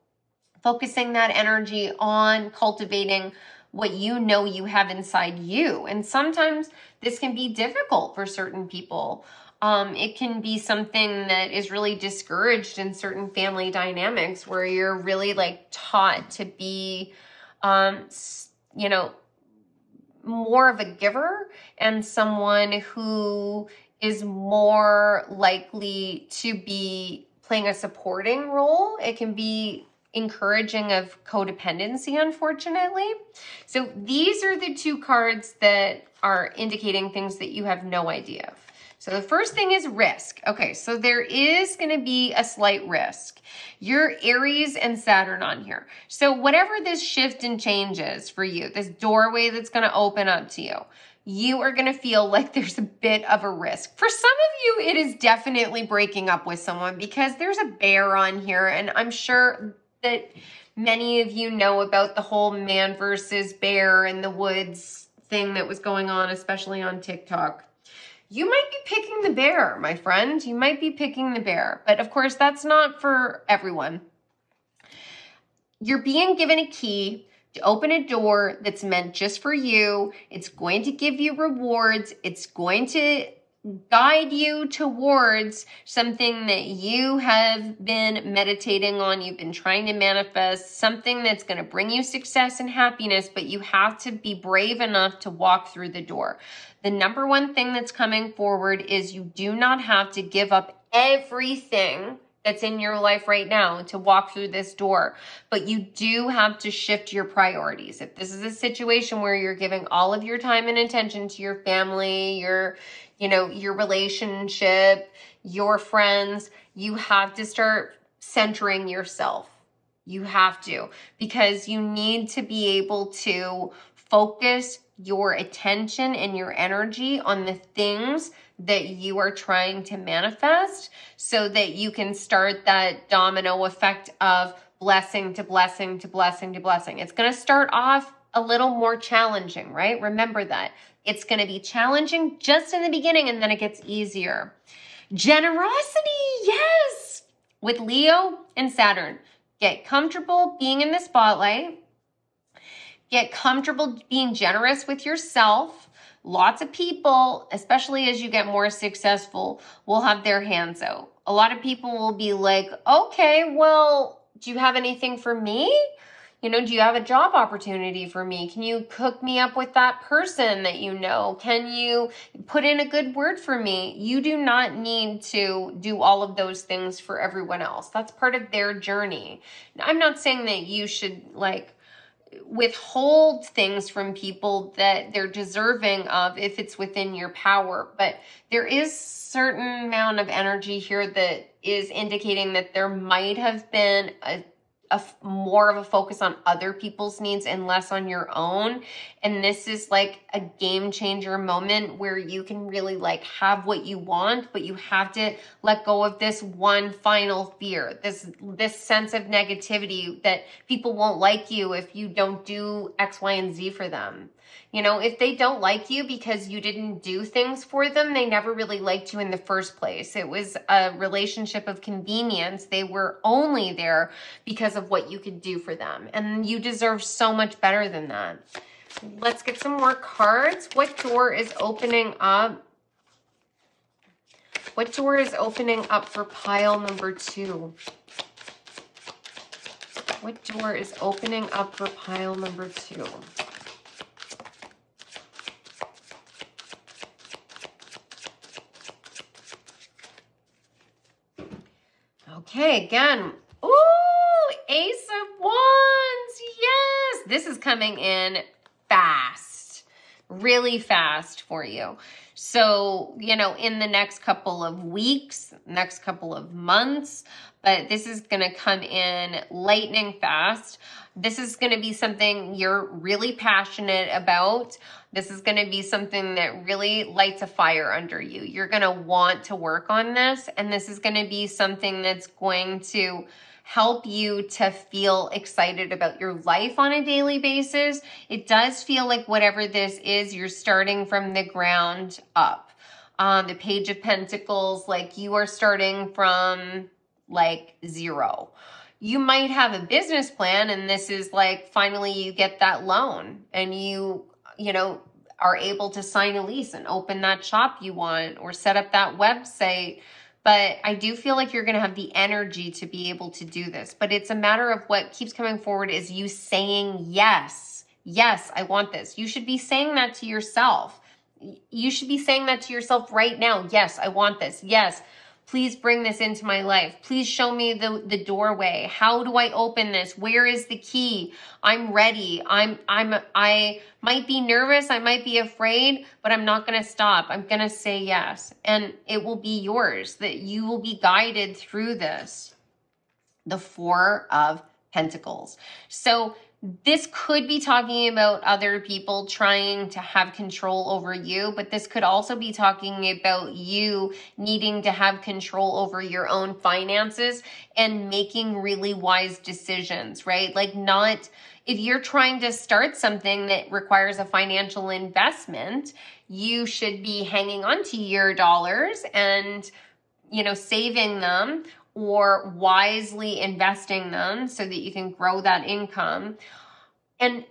focusing that energy on cultivating what you have inside you. And sometimes this can be difficult for certain people. It can be something that is really discouraged in certain family dynamics where you're really taught to be, more of a giver and someone who is more likely to be playing a supporting role. It can be encouraging of codependency, unfortunately. So these are the two cards that are indicating things that you have no idea of. So the first thing is risk. Okay, so there is going to be a slight risk. You're Aries and Saturn on here. So whatever this shift and change is for you, this doorway that's going to open up to you, you are going to feel like there's a bit of a risk. For some of you, it is definitely breaking up with someone because there's a bear on here, and I'm sure that many of you know about the whole man versus bear in the woods thing that was going on, especially on TikTok. You might be picking the bear, my friend. You might be picking the bear. But of course, that's not for everyone. You're being given a key to open a door that's meant just for you. It's going to give you rewards. It's going to guide you towards something that you have been meditating on, you've been trying to manifest, something that's going to bring you success and happiness, but you have to be brave enough to walk through the door. The number one thing that's coming forward is you do not have to give up everything that's in your life right now to walk through this door, but you do have to shift your priorities. If this is a situation where you're giving all of your time and attention to your family, your relationship, your friends, you have to start centering yourself. You have to, because you need to be able to focus your attention and your energy on the things that you are trying to manifest, so that you can start that domino effect of blessing to blessing to blessing to blessing. It's going to start off a little more challenging, right? Remember that. It's going to be challenging just in the beginning, and then it gets easier. Generosity, yes! With Leo and Saturn, get comfortable being in the spotlight. Get comfortable being generous with yourself. Lots of people, especially as you get more successful, will have their hands out. A lot of people will be like, okay, well, do you have anything for me? Do you have a job opportunity for me? Can you hook me up with that person that you know? Can you put in a good word for me? You do not need to do all of those things for everyone else. That's part of their journey. I'm not saying that you should withhold things from people that they're deserving of if it's within your power, but there is certain amount of energy here that is indicating that there might have been a more of a focus on other people's needs and less on your own. And this is like a game changer moment where you can really have what you want, but you have to let go of this one final fear, this sense of negativity that people won't like you if you don't do X, Y, and Z for them. If they don't like you because you didn't do things for them, they never really liked you in the first place. It was a relationship of convenience. They were only there because of what you could do for them. And you deserve so much better than that. Let's get some more cards. What door is opening up? What door is opening up for pile number 2? What door is opening up for pile number 2? Okay, again. Ooh, Ace of Wands. Yes, this is coming in fast, really fast for you. So, in the next couple of weeks, next couple of months, but this is going to come in lightning fast. This is going to be something you're really passionate about. This is going to be something that really lights a fire under you. You're going to want to work on this, and this is going to be something that's going to help you to feel excited about your life on a daily basis. It does feel like whatever this is, you're starting from the ground up. The Page of Pentacles, you are starting from zero. You might have a business plan, and this is finally you get that loan and you are able to sign a lease and open that shop you want or set up that website. But I do feel like you're going to have the energy to be able to do this. But it's a matter of what keeps coming forward is you saying yes. Yes, I want this. You should be saying that to yourself. You should be saying that to yourself right now. Yes, I want this. Yes. Please bring this into my life. Please show me the doorway. How do I open this? Where is the key? I'm ready. I might be nervous. I might be afraid, but I'm not going to stop. I'm going to say yes. And it will be yours, that you will be guided through this. The Four of Pentacles. So this could be talking about other people trying to have control over you, but this could also be talking about you needing to have control over your own finances and making really wise decisions, right? If you're trying to start something that requires a financial investment, you should be hanging on to your dollars and, saving them, or wisely investing them so that you can grow that income. And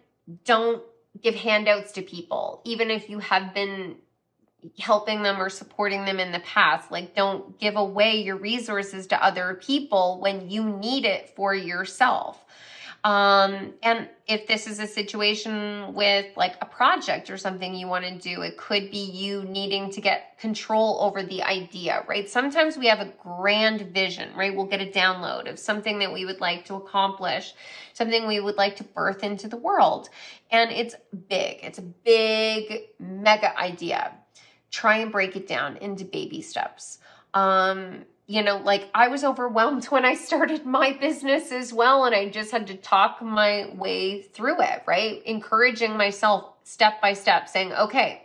don't give handouts to people, even if you have been, helping them or supporting them in the past. Like, don't give away your resources to other people when you need it for yourself. And if this is a situation with like a project or something you want to do, it could be you needing to get control over the idea, right? Sometimes we have a grand vision, right? We'll get a download of something that we would like to accomplish, something we would like to birth into the world. And it's big. It's a big, mega idea. Try and break it down into baby steps. Like I was overwhelmed when I started my business as well, and I just had to talk my way through it, right? Encouraging myself step by step, saying, okay,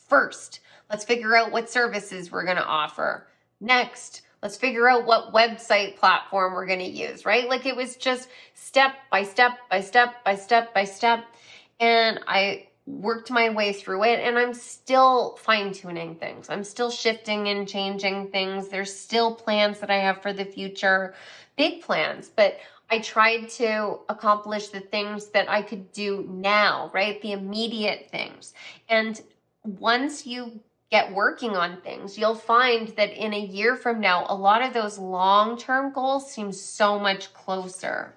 first, let's figure out what services we're going to offer. Next, let's figure out what website platform we're going to use, right? Like it was just step by step by step by step by step. And I worked my way through it, and I'm still fine-tuning things. I'm still shifting and changing things. There's still plans that I have for the future, big plans, but I tried to accomplish the things that I could do now, right? The immediate things. And once you get working on things, you'll find that in a year from now, a lot of those long-term goals seem so much closer.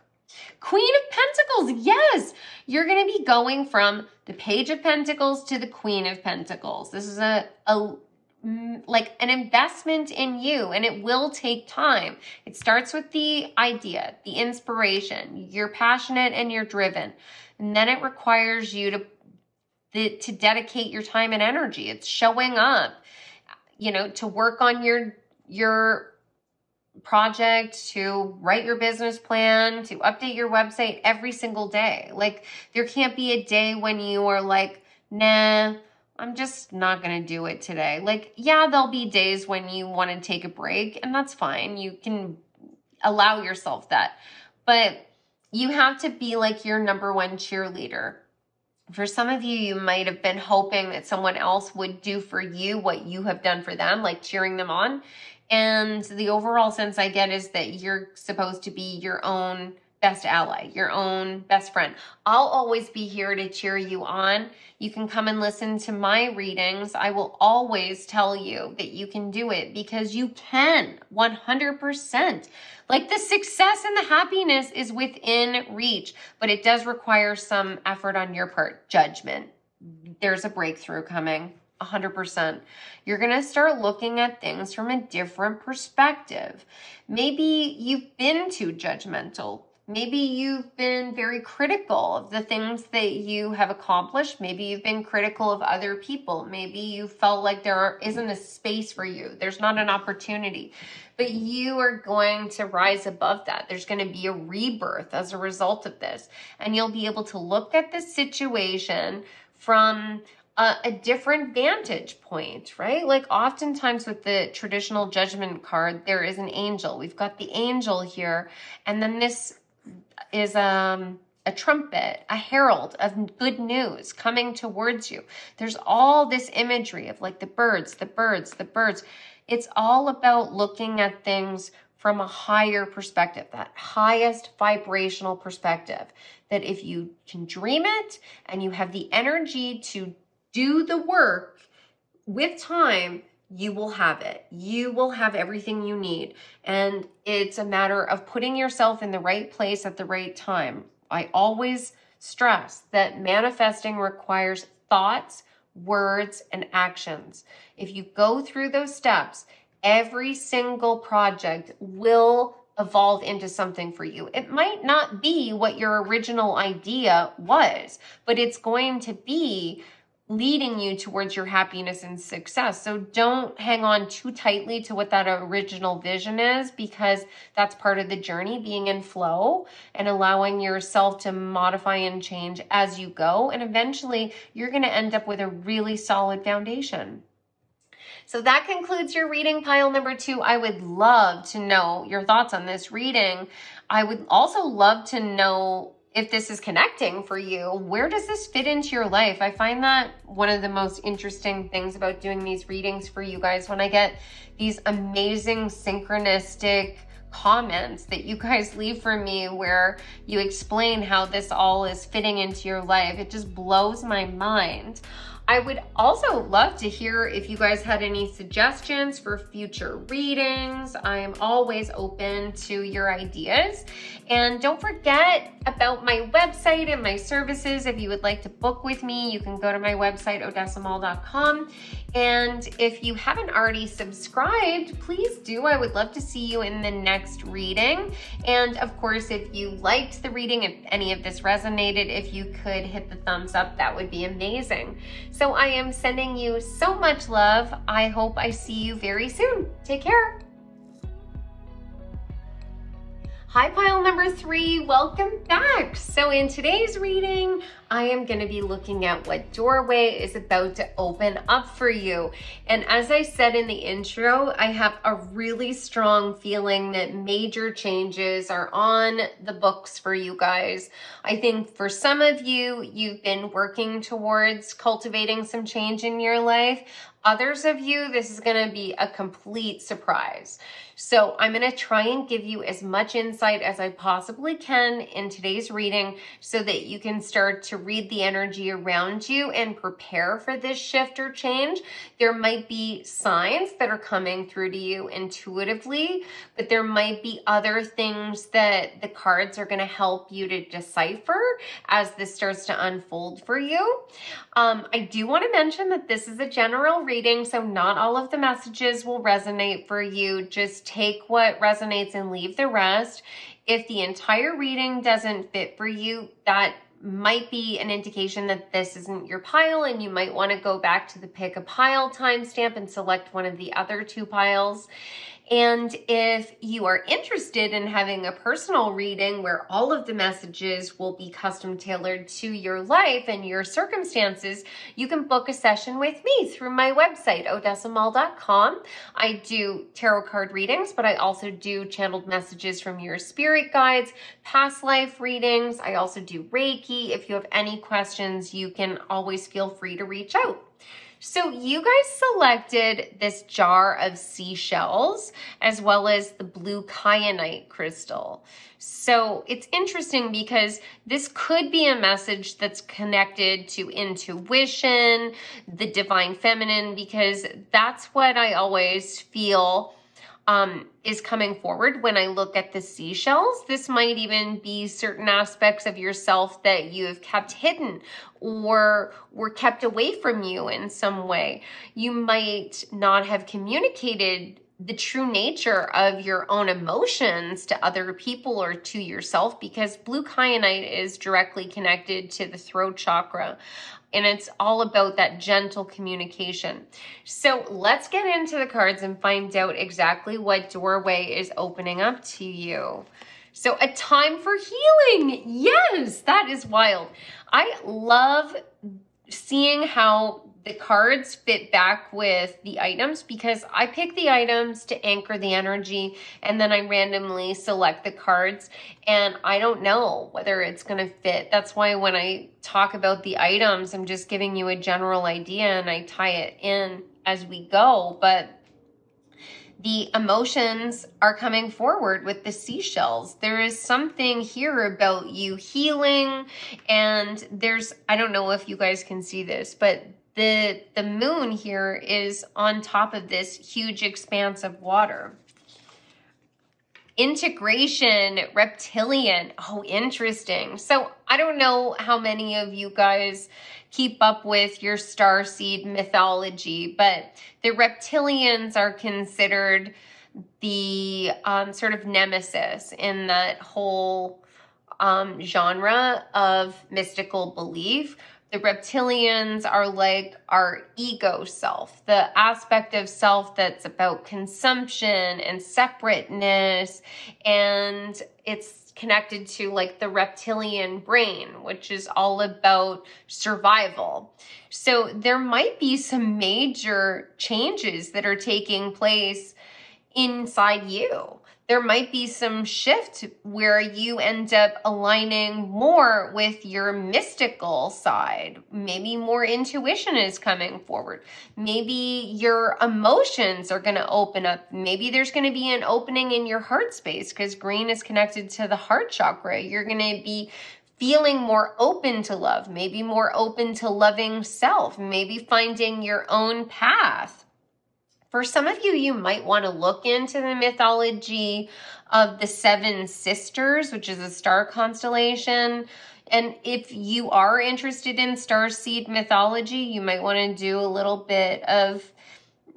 Queen of Pentacles, yes! You're going to be going from the Page of Pentacles to the Queen of Pentacles. This is like an investment in you, and it will take time. It starts with the idea, the inspiration. You're passionate and you're driven. And then it requires you to dedicate your time and energy. It's showing up, to work on your project, to write your business plan, to update your website every single day. Like there can't be a day when you are like, nah, I'm just not going to do it today. Like, yeah, there'll be days when you want to take a break, and that's fine. You can allow yourself that, but you have to be like your number one cheerleader. For some of you, you might have been hoping that someone else would do for you what you have done for them, like cheering them on. And the overall sense I get is that you're supposed to be your own best ally, your own best friend. I'll always be here to cheer you on. You can come and listen to my readings. I will always tell you that you can do it, because you can, 100%. Like the success and the happiness is within reach, but it does require some effort on your part. Judgment. There's a breakthrough coming. 100%. You're going to start looking at things from a different perspective. Maybe you've been too judgmental. Maybe you've been very critical of the things that you have accomplished. Maybe you've been critical of other people. Maybe you felt like there isn't a space for you. There's not an opportunity. But you are going to rise above that. There's going to be a rebirth as a result of this. And you'll be able to look at the situation from a different vantage point, right? Like oftentimes with the traditional judgment card, there is an angel. We've got the angel here. And then this is a trumpet, a herald of good news coming towards you. There's all this imagery of like the birds, the birds, the birds. It's all about looking at things from a higher perspective, that highest vibrational perspective, that if you can dream it and you have the energy to do the work with time, you will have it. You will have everything you need. And it's a matter of putting yourself in the right place at the right time. I always stress that manifesting requires thoughts, words, and actions. If you go through those steps, every single project will evolve into something for you. It might not be what your original idea was, but it's going to be leading you towards your happiness and success. So don't hang on too tightly to what that original vision is, because that's part of the journey, being in flow and allowing yourself to modify and change as you go. And eventually you're going to end up with a really solid foundation. So that concludes your reading, pile number 2. I would love to know your thoughts on this reading. I would also love to know if this is connecting for you. Where does this fit into your life? I find that one of the most interesting things about doing these readings for you guys, when I get these amazing synchronistic comments that you guys leave for me where you explain how this all is fitting into your life. It just blows my mind. I would also love to hear if you guys had any suggestions for future readings. I am always open to your ideas. And don't forget about my website and my services. If you would like to book with me, you can go to my website, odessamall.com. And if you haven't already subscribed, please do. I would love to see you in the next reading. And of course, if you liked the reading, if any of this resonated, if you could hit the thumbs up, that would be amazing. So I am sending you so much love. I hope I see you very soon. Take care. Hi, pile number 3, welcome back. So in today's reading, I am going to be looking at what doorway is about to open up for you. And as I said in the intro, I have a really strong feeling that major changes are on the books for you guys. I think for some of you, you've been working towards cultivating some change in your life. Others of you, this is going to be a complete surprise. So I'm going to try and give you as much insight as I possibly can in today's reading so that you can start to read the energy around you and prepare for this shift or change. There might be signs that are coming through to you intuitively, but there might be other things that the cards are going to help you to decipher as this starts to unfold for you. I do want to mention that this is a general reading, so not all of the messages will resonate for you. Just take what resonates and leave the rest. If the entire reading doesn't fit for you, that might be an indication that this isn't your pile, and you might want to go back to the pick a pile timestamp and select one of the other 2 piles. And if you are interested in having a personal reading where all of the messages will be custom tailored to your life and your circumstances, you can book a session with me through my website, odessamall.com. I do tarot card readings, but I also do channeled messages from your spirit guides, past life readings. I also do Reiki. If you have any questions, you can always feel free to reach out. So you guys selected this jar of seashells as well as the blue kyanite crystal. So it's interesting because this could be a message that's connected to intuition, the divine feminine, because that's what I always feel is coming forward when I look at the seashells. This might even be certain aspects of yourself that you have kept hidden or were kept away from you in some way. You might not have communicated the true nature of your own emotions to other people or to yourself, because blue kyanite is directly connected to the throat chakra. And it's all about that gentle communication. So let's get into the cards and find out exactly what doorway is opening up to you. So a time for healing. Yes, that is wild. I love seeing how the cards fit back with the items, because I pick the items to anchor the energy and then I randomly select the cards and I don't know whether it's going to fit. That's why when I talk about the items, I'm just giving you a general idea and I tie it in as we go. But the emotions are coming forward with the seashells. There is something here about you healing, and I don't know if you guys can see this, but the moon here is on top of this huge expanse of water. Integration, reptilian. Oh, interesting. So I don't know how many of you guys keep up with your starseed mythology, but the reptilians are considered the sort of nemesis in that whole genre of mystical belief. The reptilians are like our ego self, the aspect of self that's about consumption and separateness, and it's connected to like the reptilian brain, which is all about survival. So there might be some major changes that are taking place inside you. There might be some shift where you end up aligning more with your mystical side. Maybe more intuition is coming forward. Maybe your emotions are going to open up. Maybe there's going to be an opening in your heart space because green is connected to the heart chakra. You're going to be feeling more open to love, maybe more open to loving self, maybe finding your own path. For some of you, you might want to look into the mythology of the Seven Sisters, which is a star constellation. And if you are interested in starseed mythology, you might want to do a little bit of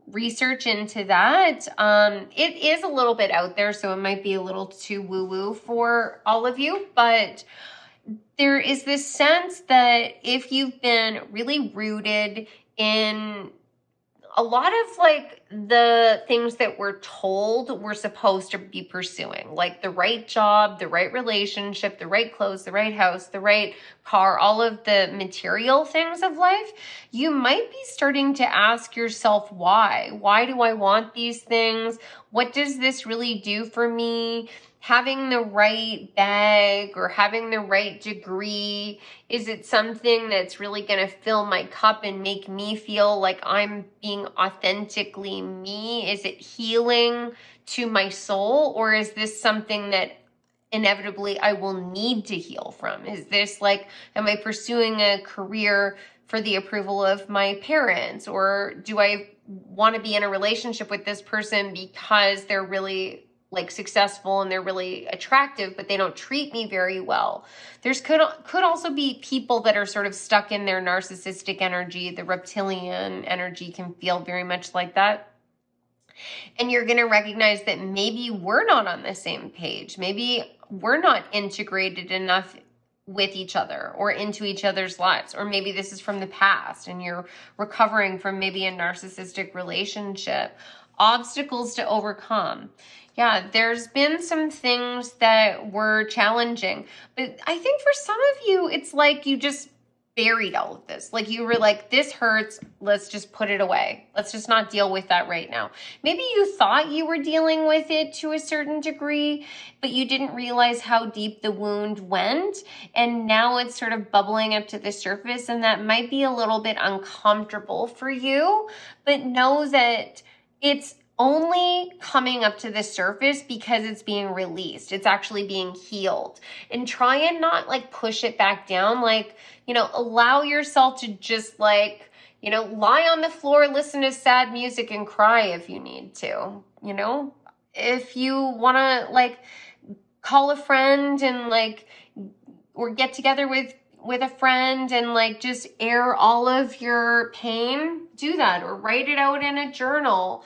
research into that. It is a little bit out there, so it might be a little too woo-woo for all of you, but there is this sense that if you've been really rooted in a lot of like the things that we're told we're supposed to be pursuing, like the right job, the right relationship, the right clothes, the right house, the right car, all of the material things of life, you might be starting to ask yourself, why? Why do I want these things? What does this really do for me? Having the right bag or having the right degree, is it something that's really going to fill my cup and make me feel like I'm being authentically me? Is it healing to my soul, or is this something that inevitably I will need to heal from? Is this like, am I pursuing a career for the approval of my parents, or do I want to be in a relationship with this person because they're really like successful and they're really attractive, but they don't treat me very well? There's could also be people that are sort of stuck in their narcissistic energy. The reptilian energy can feel very much like that. And you're going to recognize that maybe we're not on the same page. Maybe we're not integrated enough with each other or into each other's lives. Or maybe this is from the past and you're recovering from maybe a narcissistic relationship. Obstacles to overcome. Yeah, there's been some things that were challenging, but I think for some of you, it's like you just buried all of this. Like you were like, this hurts. Let's just put it away. Let's just not deal with that right now. Maybe you thought you were dealing with it to a certain degree, but you didn't realize how deep the wound went. And now it's sort of bubbling up to the surface, and that might be a little bit uncomfortable for you, but know that it's only coming up to the surface because it's being released. It's actually being healed. And try and not like push it back down. Like, allow yourself to just like, lie on the floor, listen to sad music and cry if you need to. If you want to like call a friend and like, or get together with a friend and like just air all of your pain, do that, or write it out in a journal.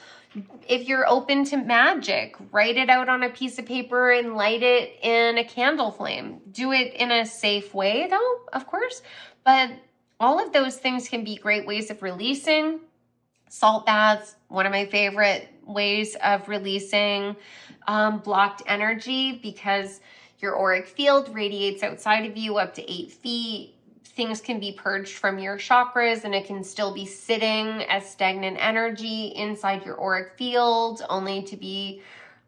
If you're open to magic, write it out on a piece of paper and light it in a candle flame. Do it in a safe way though, of course. But all of those things can be great ways of releasing. Salt baths, one of my favorite ways of releasing blocked energy, because your auric field radiates outside of you up to 8 feet. Things can be purged from your chakras and it can still be sitting as stagnant energy inside your auric field, only to be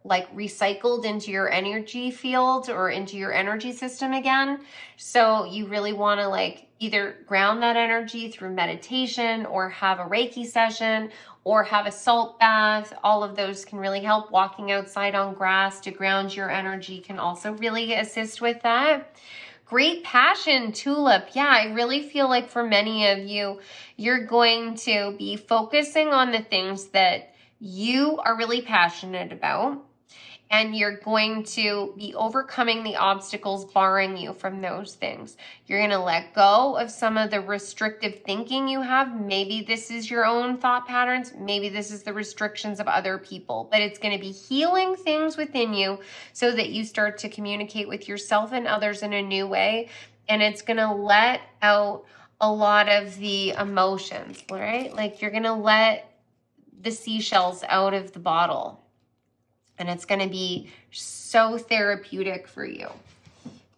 like recycled into your energy field or into your energy system again. So you really want to like either ground that energy through meditation or have a Reiki session or have a salt bath. All of those can really help. Walking outside on grass to ground your energy can also really assist with that. Great passion, tulip. Yeah, I really feel like for many of you, you're going to be focusing on the things that you are really passionate about, and you're going to be overcoming the obstacles barring you from those things. You're going to let go of some of the restrictive thinking you have. Maybe this is your own thought patterns. Maybe this is the restrictions of other people. But it's going to be healing things within you so that you start to communicate with yourself and others in a new way. And it's going to let out a lot of the emotions, right? Like you're going to let the seashells out of the bottle. And it's going to be so therapeutic for you.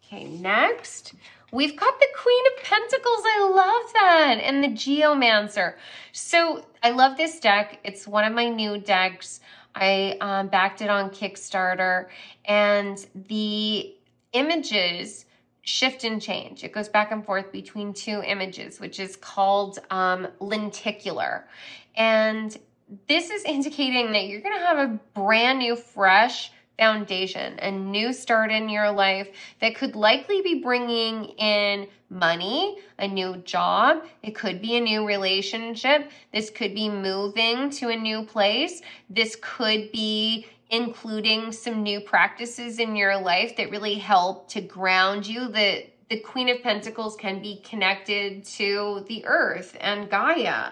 Okay, next, we've got the Queen of Pentacles. I love that. And the Geomancer. So I love this deck. It's one of my new decks. I backed it on Kickstarter. And the images shift and change. It goes back and forth between two images, which is called lenticular. And this is indicating that you're going to have a brand new, fresh foundation, a new start in your life that could likely be bringing in money, a new job. It could be a new relationship. This could be moving to a new place. This could be including some new practices in your life that really help to ground you. The Queen of Pentacles can be connected to the earth and Gaia.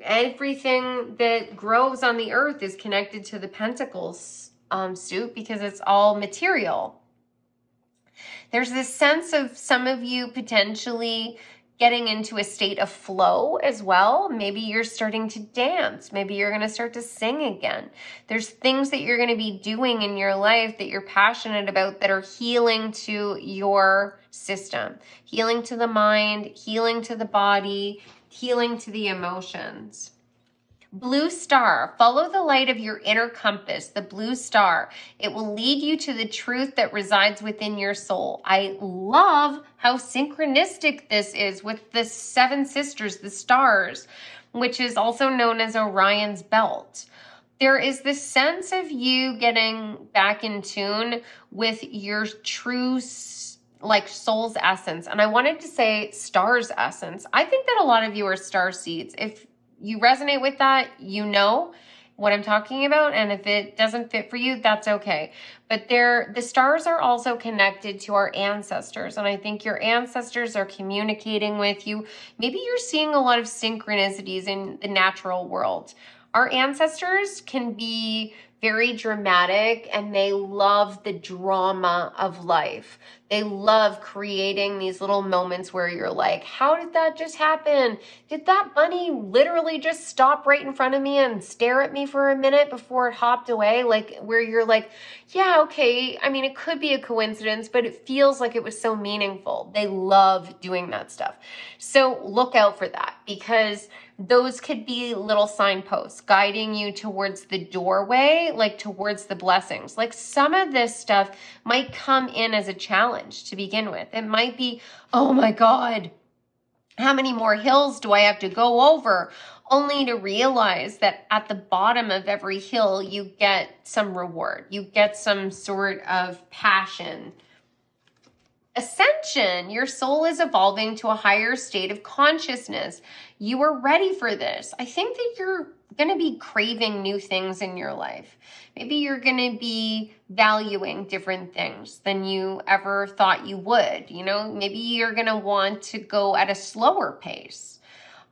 Everything that grows on the earth is connected to the Pentacles suit because it's all material. There's this sense of some of you potentially getting into a state of flow as well. Maybe you're starting to dance. Maybe you're going to start to sing again. There's things that you're going to be doing in your life that you're passionate about that are healing to your system, healing to the mind, healing to the body, healing to the emotions. Blue star, follow the light of your inner compass, the blue star. It will lead you to the truth that resides within your soul. I love how synchronistic this is with the seven sisters, the stars, which is also known as Orion's belt. There is this sense of you getting back in tune with your true soul's essence. And I wanted to say star's essence. I think that a lot of you are star seeds. If you resonate with that, you know what I'm talking about. And if it doesn't fit for you, that's okay. But the stars are also connected to our ancestors. And I think your ancestors are communicating with you. Maybe you're seeing a lot of synchronicities in the natural world. Our ancestors can be very dramatic and they love the drama of life. They love creating these little moments where you're like, how did that just happen? Did that bunny literally just stop right in front of me and stare at me for a minute before it hopped away? Like where you're like, yeah, okay. I mean, it could be a coincidence, but it feels like it was so meaningful. They love doing that stuff. So look out for that because those could be little signposts guiding you towards the doorway, like towards the blessings. Like some of this stuff might come in as a challenge to begin with. It might be, oh my God, how many more hills do I have to go over? Only to realize that at the bottom of every hill, you get some reward. You get some sort of passion. Ascension, your soul is evolving to a higher state of consciousness. You are ready for this. I think that you're going to be craving new things in your life. Maybe you're going to be valuing different things than you ever thought you would. You know, maybe you're going to want to go at a slower pace.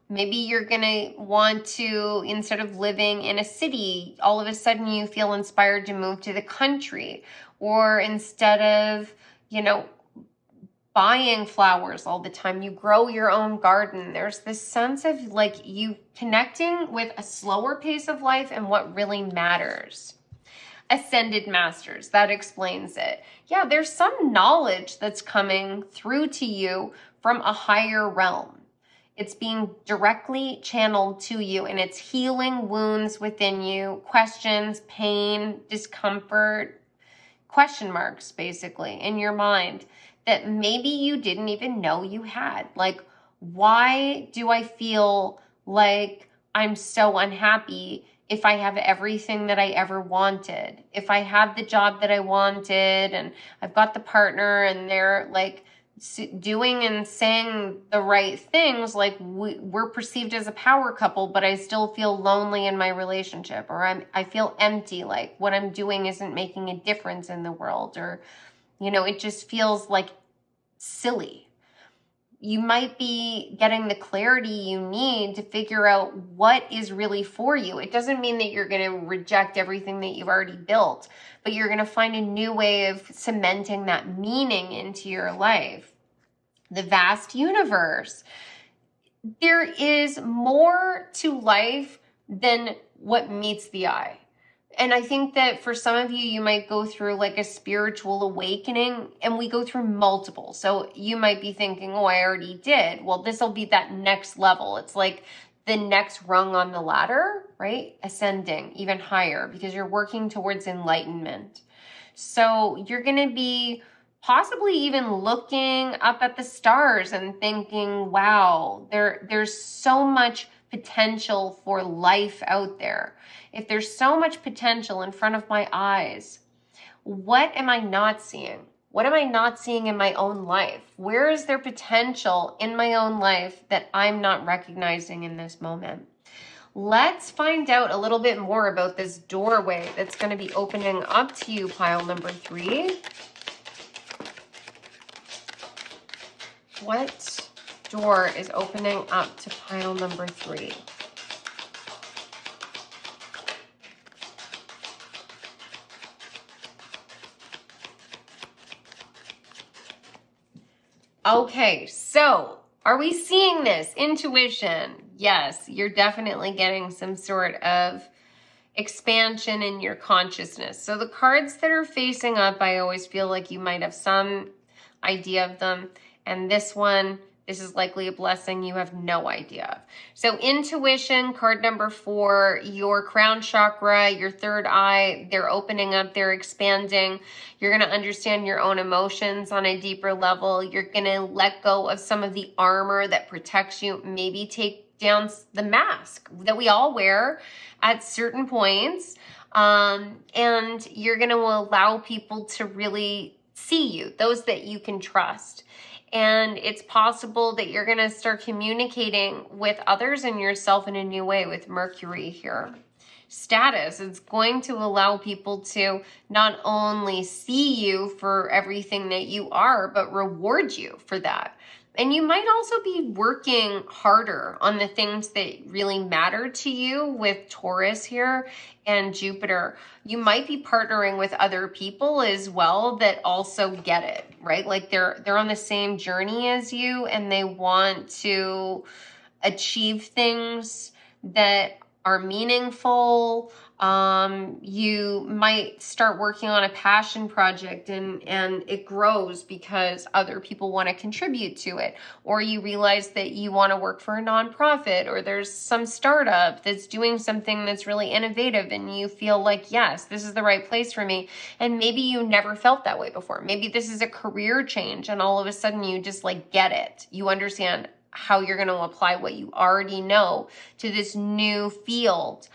Maybe you're going to want to, instead of living in a city, all of a sudden you feel inspired to move to the country. Or instead of, buying flowers all the time, you grow your own garden. There's this sense of like you connecting with a slower pace of life and what really matters. Ascended masters, that explains it. Yeah, there's some knowledge that's coming through to you from a higher realm. It's being directly channeled to you and it's healing wounds within you, questions, pain, discomfort, question marks basically in your mind that maybe you didn't even know you had. Like, why do I feel like I'm so unhappy if I have everything that I ever wanted? If I have the job that I wanted and I've got the partner and they're like doing and saying the right things, like we're perceived as a power couple, but I still feel lonely in my relationship, or I feel empty, like what I'm doing isn't making a difference in the world, or it just feels like silly. You might be getting the clarity you need to figure out what is really for you. It doesn't mean that you're going to reject everything that you've already built, but you're going to find a new way of cementing that meaning into your life. The vast universe. There is more to life than what meets the eye. And I think that for some of you, you might go through like a spiritual awakening, and we go through multiple. So you might be thinking, oh, I already did. Well, this will be that next level. It's like the next rung on the ladder, right? Ascending even higher because you're working towards enlightenment. So you're going to be possibly even looking up at the stars and thinking, wow, there's so much potential for life out there. If there's so much potential in front of my eyes, What am I not seeing? What am I not seeing in my own life? Where is there potential in my own life that I'm not recognizing in this moment? Let's find out a little bit more about this doorway that's going to be opening up to you, pile number 3. What door is opening up to pile number 3? Okay, so are we seeing this? Intuition. Yes, you're definitely getting some sort of expansion in your consciousness. So the cards that are facing up, I always feel like you might have some idea of them. And this one, this is likely a blessing you have no idea of. So intuition, card number 4, your crown chakra, your third eye, they're opening up, they're expanding. You're going to understand your own emotions on a deeper level. You're going to let go of some of the armor that protects you. Maybe take down the mask that we all wear at certain points. And you're going to allow people to really see you, those that you can trust. And it's possible that you're going to start communicating with others and yourself in a new way with Mercury here. Status, it's going to allow people to not only see you for everything that you are, but reward you for that. And you might also be working harder on the things that really matter to you with Taurus here and Jupiter. You might be partnering with other people as well that also get it, right? Like they're on the same journey as you and they want to achieve things that are meaningful. You might start working on a passion project and it grows because other people want to contribute to it. Or you realize that you want to work for a nonprofit, or there's some startup that's doing something that's really innovative and you feel like, yes, this is the right place for me. And maybe you never felt that way before. Maybe this is a career change and all of a sudden you just like get it. You understand how you're going to apply what you already know to this new field.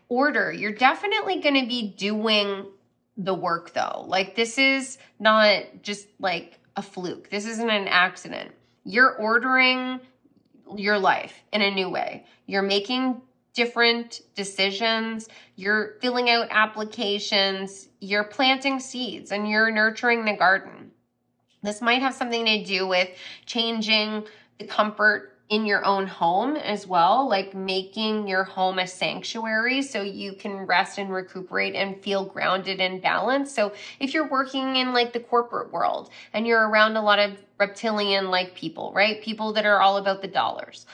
Order, you're definitely going to be doing the work though. Like this is not just like a fluke. This isn't an accident. You're ordering your life in a new way. You're making different decisions. You're filling out applications. You're planting seeds and you're nurturing the garden. This might have something to do with changing the comfort in your own home as well, like making your home a sanctuary so you can rest and recuperate and feel grounded and balanced. So if you're working in like the corporate world and you're around a lot of reptilian like people, right? People that are all about the dollars.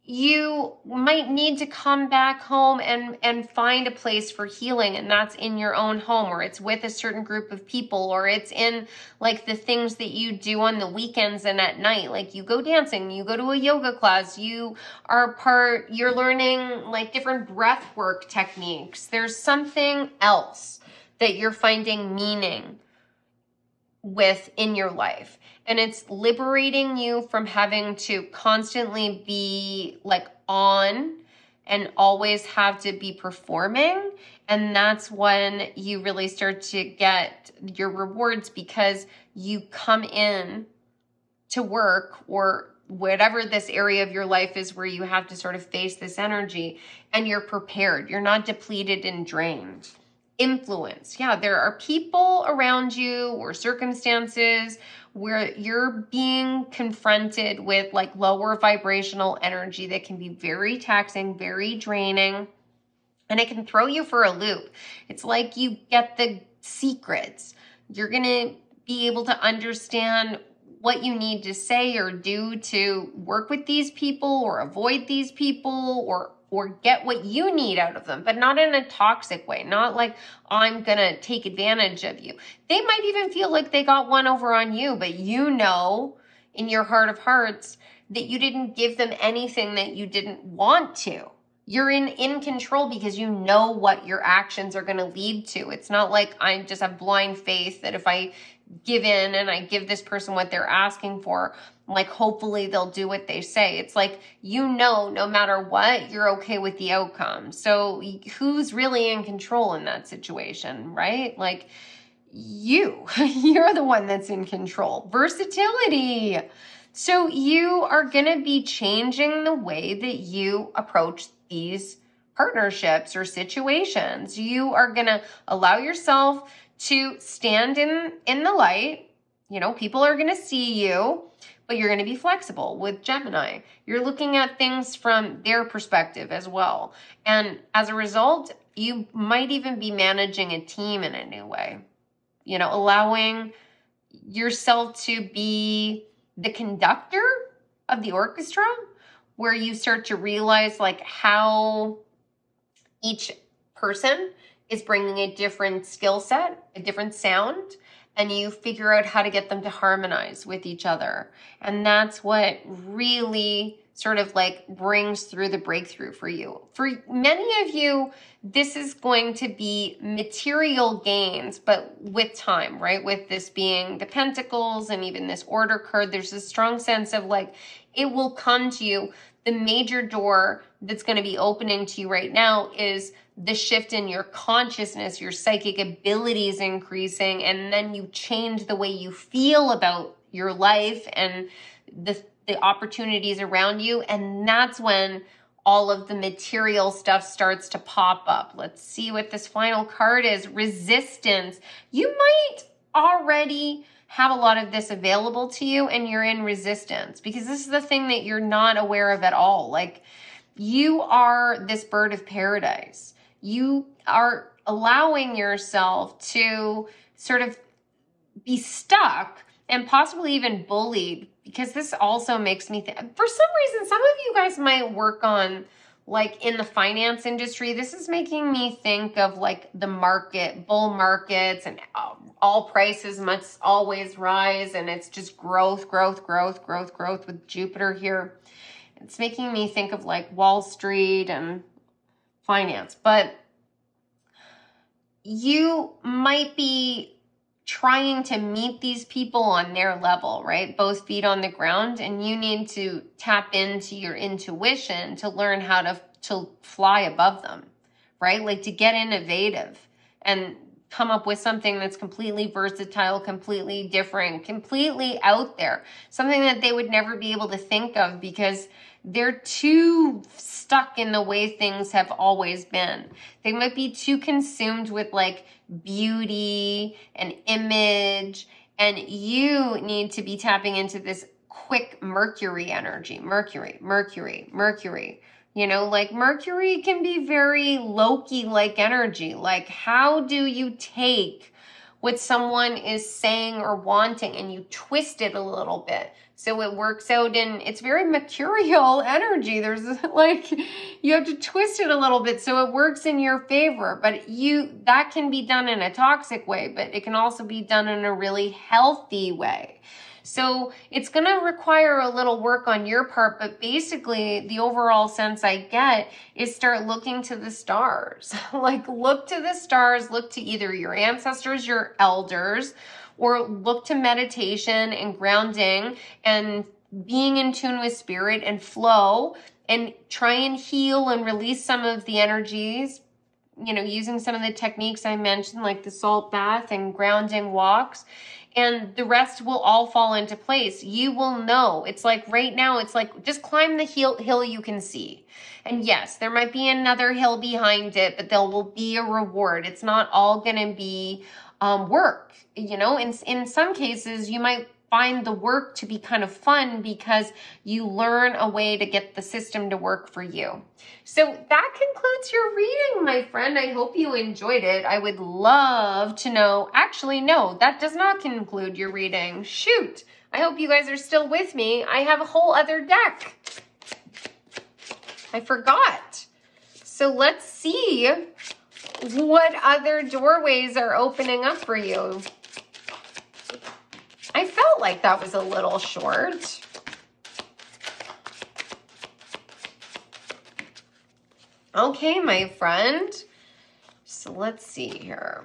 You might need to come back home and find a place for healing, and that's in your own home, or it's with a certain group of people, or it's in like the things that you do on the weekends and at night. Like you go dancing, you go to a yoga class, you're learning like different breath work techniques. There's something else that you're finding meaning with in your life. And it's liberating you from having to constantly be like on and always have to be performing. And that's when you really start to get your rewards, because you come in to work or whatever this area of your life is where you have to sort of face this energy, and you're prepared. You're not depleted and drained. Influence. Yeah, there are people around you or circumstances where you're being confronted with like lower vibrational energy that can be very taxing, very draining, and it can throw you for a loop. It's like you get the secrets. You're going to be able to understand what you need to say or do to work with these people or avoid these people or get what you need out of them, but not in a toxic way. Not like, I'm going to take advantage of you. They might even feel like they got one over on you, but you know in your heart of hearts that you didn't give them anything that you didn't want to. You're in control because you know what your actions are going to lead to. It's not like I just have blind faith that if I give in and I give this person what they're asking for, like hopefully they'll do what they say. It's like, you know, no matter what, you're okay with the outcome. So who's really in control in that situation, right? Like you're the one that's in control. Versatility. So you are going to be changing the way that you approach these partnerships or situations. You are going to allow yourself to stand in the light. You know, people are going to see you, but you're going to be flexible with Gemini. You're looking at things from their perspective as well. And as a result, you might even be managing a team in a new way. You know, allowing yourself to be the conductor of the orchestra, where you start to realize like how each person is bringing a different skill set, a different sound, and you figure out how to get them to harmonize with each other. And that's what really sort of like brings through the breakthrough for you. For many of you, this is going to be material gains, but with time, right? With this being the Pentacles and even this Order card, there's a strong sense of like, it will come to you. The major door that's going to be opening to you right now is the shift in your consciousness, your psychic abilities increasing, and then you change the way you feel about your life and the opportunities around you. And that's when all of the material stuff starts to pop up. Let's see what this final card is. Resistance. You might already have a lot of this available to you and you're in resistance because this is the thing that you're not aware of at all. Like, you are this bird of paradise. You are allowing yourself to sort of be stuck and possibly even bullied, because this also makes me think, for some reason, some of you guys might work on like in the finance industry. This is making me think of like the market, bull markets, and all prices must always rise. And it's just growth, growth, growth, growth, growth with Jupiter here. It's making me think of like Wall Street and finance, but you might be trying to meet these people on their level, right? Both feet on the ground, and you need to tap into your intuition to learn how to fly above them, right? Like to get innovative and come up with something that's completely versatile, completely different, completely out there, something that they would never be able to think of because they're too stuck in the way things have always been. They might be too consumed with like beauty and image, and you need to be tapping into this quick Mercury energy. Mercury, Mercury, Mercury. You know, like Mercury can be very Loki-like energy. Like, how do you take what someone is saying or wanting and you twist it a little bit so it works out in, it's very mercurial energy. There's like, you have to twist it a little bit so it works in your favor, but that can be done in a toxic way, but it can also be done in a really healthy way. So it's going to require a little work on your part, but basically the overall sense I get is start looking to the stars. Like, look to the stars, look to either your ancestors, your elders, or look to meditation and grounding and being in tune with spirit and flow, and try and heal and release some of the energies, you know, using some of the techniques I mentioned, like the salt bath and grounding walks. And the rest will all fall into place. You will know. It's like right now, it's like just climb the hill you can see. And yes, there might be another hill behind it, but there will be a reward. It's not all going to be work. You know, in some cases, you might find the work to be kind of fun because you learn a way to get the system to work for you. So that concludes your reading, my friend. I hope you enjoyed it. I would love to know. Actually, no, that does not conclude your reading. Shoot. I hope you guys are still with me. I have a whole other deck. I forgot. So let's see what other doorways are opening up for you. I felt like that was a little short. Okay, my friend. So let's see here.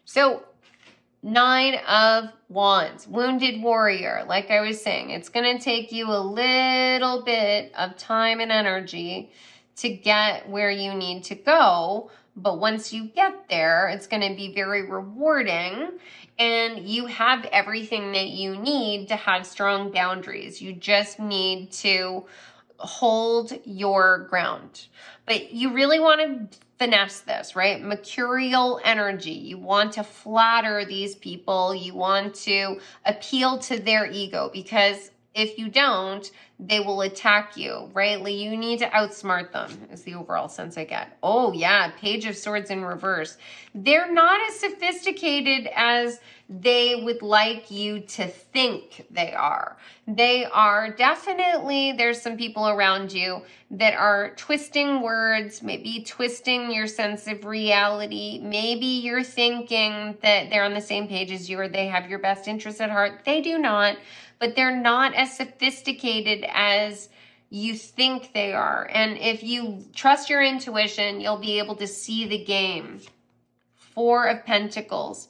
So 9 of Wands, Wounded Warrior. Like I was saying, it's going to take you a little bit of time and energy to get where you need to go. But once you get there, it's going to be very rewarding, and you have everything that you need to have strong boundaries. You just need to hold your ground. But you really want to finesse this, right? Mercurial energy. You want to flatter these people. You want to appeal to their ego, because if you don't, they will attack you, right? Like, you need to outsmart them, is the overall sense I get. Oh yeah, Page of Swords in reverse. They're not as sophisticated as they would like you to think they are. They are definitely, there's some people around you that are twisting words, maybe twisting your sense of reality. Maybe you're thinking that they're on the same page as you, or they have your best interests at heart. They do not, but they're not as sophisticated as you think they are. And if you trust your intuition, you'll be able to see the game. Four of Pentacles.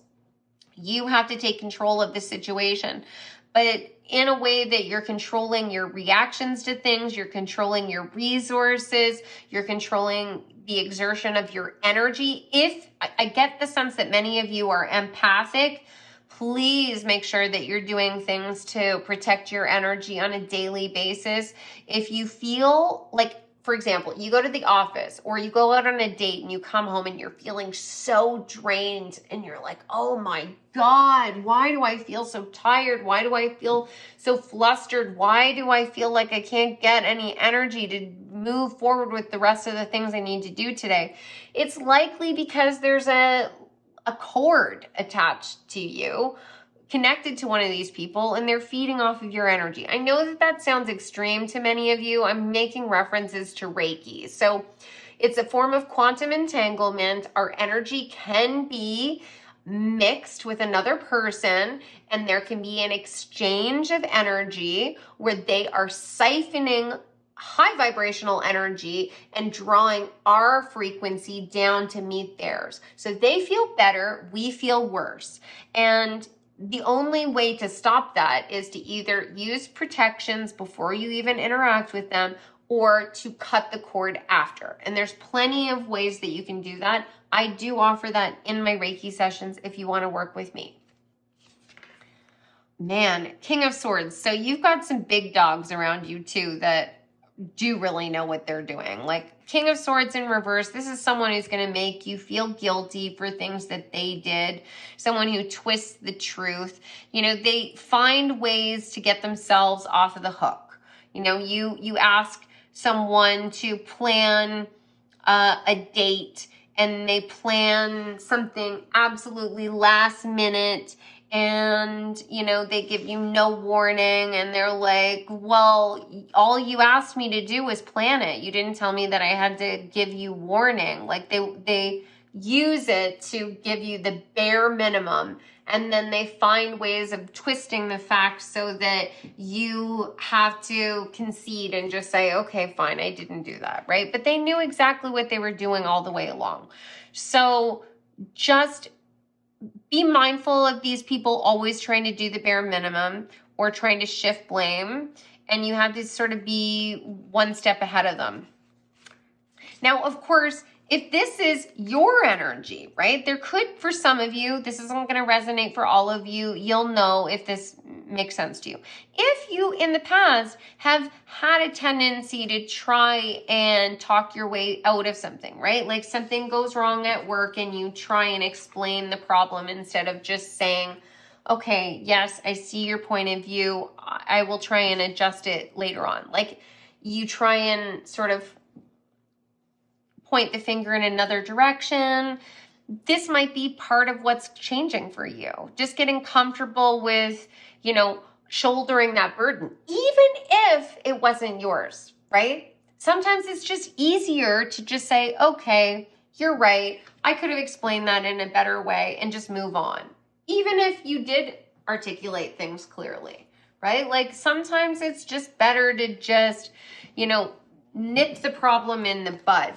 You have to take control of the situation, but in a way that you're controlling your reactions to things, you're controlling your resources, you're controlling the exertion of your energy. If I get the sense that many of you are empathic, please make sure that you're doing things to protect your energy on a daily basis. If you feel like, for example, you go to the office or you go out on a date and you come home and you're feeling so drained and you're like, oh my God, why do I feel so tired? Why do I feel so flustered? Why do I feel like I can't get any energy to move forward with the rest of the things I need to do today? It's likely because there's a cord attached to you, connected to one of these people, and they're feeding off of your energy. I know that that sounds extreme to many of you. I'm making references to Reiki. So it's a form of quantum entanglement. Our energy can be mixed with another person, and there can be an exchange of energy where they are siphoning high vibrational energy and drawing our frequency down to meet theirs. So they feel better, we feel worse. And the only way to stop that is to either use protections before you even interact with them, or to cut the cord after. And there's plenty of ways that you can do that. I do offer that in my Reiki sessions if you want to work with me. Man, King of Swords. So you've got some big dogs around you too that do really know what they're doing. Like King of Swords in reverse, this is someone who's going to make you feel guilty for things that they did. Someone who twists the truth. You know, they find ways to get themselves off of the hook. You know, you ask someone to plan a date, and they plan something absolutely last minute, and, you know, they give you no warning, and they're like, well, all you asked me to do was plan it. You didn't tell me that I had to give you warning. Like, they use it to give you the bare minimum, and then they find ways of twisting the facts so that you have to concede and just say, okay, fine, I didn't do that, right? But they knew exactly what they were doing all the way along. So just be mindful of these people always trying to do the bare minimum or trying to shift blame, and you have to sort of be one step ahead of them. Now, of course, if this is your energy, right, there could, for some of you, this isn't going to resonate for all of you. You'll know if this makes sense to you. If you in the past have had a tendency to try and talk your way out of something, right? Like something goes wrong at work and you try and explain the problem instead of just saying, okay, yes, I see your point of view. I will try and adjust it later on. Like you try and sort of point the finger in another direction. This might be part of what's changing for you. Just getting comfortable with, you know, shouldering that burden, even if it wasn't yours, right? Sometimes it's just easier to just say, okay, you're right. I could have explained that in a better way, and just move on. Even if you did articulate things clearly, right? Like sometimes it's just better to just, you know, nip the problem in the bud.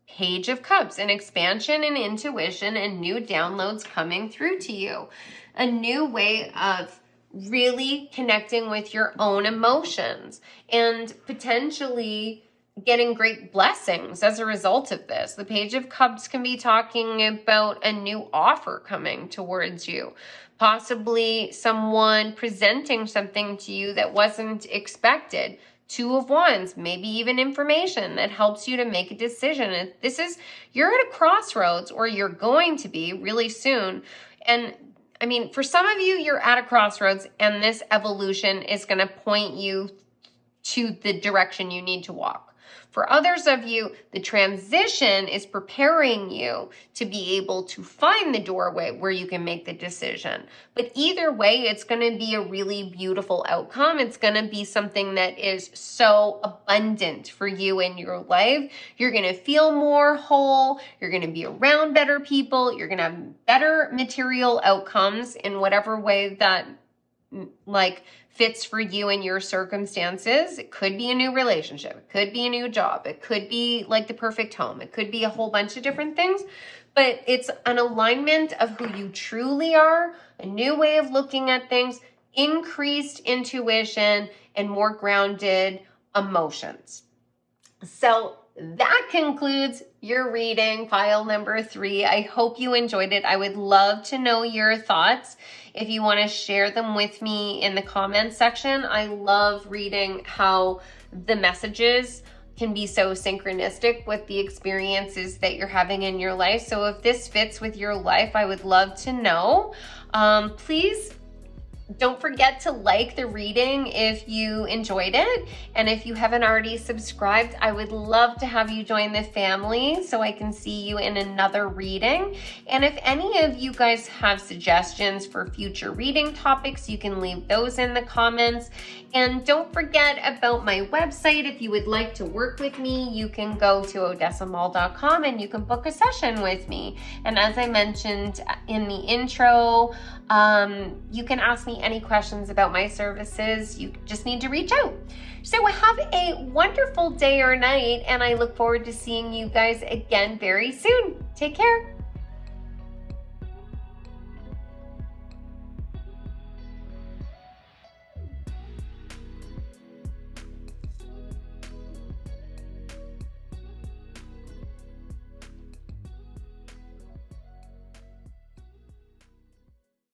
Page of Cups, an expansion and intuition and new downloads coming through to you. A new way of really connecting with your own emotions and potentially getting great blessings as a result of this. The Page of Cups can be talking about a new offer coming towards you. Possibly someone presenting something to you that wasn't expected. Two of Wands, maybe even information that helps you to make a decision. You're at a crossroads, or you're going to be really soon. And I mean, for some of you, you're at a crossroads, and this evolution is going to point you to the direction you need to walk. For others of you, the transition is preparing you to be able to find the doorway where you can make the decision. But either way, it's going to be a really beautiful outcome. It's going to be something that is so abundant for you in your life. You're going to feel more whole. You're going to be around better people. You're going to have better material outcomes in whatever way that fits for you and your circumstances. It could be a new relationship. It could be a new job. It could be like the perfect home. It could be a whole bunch of different things, but it's an alignment of who you truly are, a new way of looking at things, increased intuition, and more grounded emotions. So that concludes your reading, pile number 3. I hope you enjoyed it. I would love to know your thoughts. If you want to share them with me in the comments section, I love reading how the messages can be so synchronistic with the experiences that you're having in your life. So if this fits with your life, I would love to know. Please don't forget to like the reading if you enjoyed it. And if you haven't already subscribed, I would love to have you join the family so I can see you in another reading. And if any of you guys have suggestions for future reading topics, you can leave those in the comments. And don't forget about my website. If you would like to work with me, you can go to odessamall.com and you can book a session with me. And as I mentioned in the intro, you can ask me any questions about my services. You just need to reach out. So have a wonderful day or night, and I look forward to seeing you guys again very soon. Take care.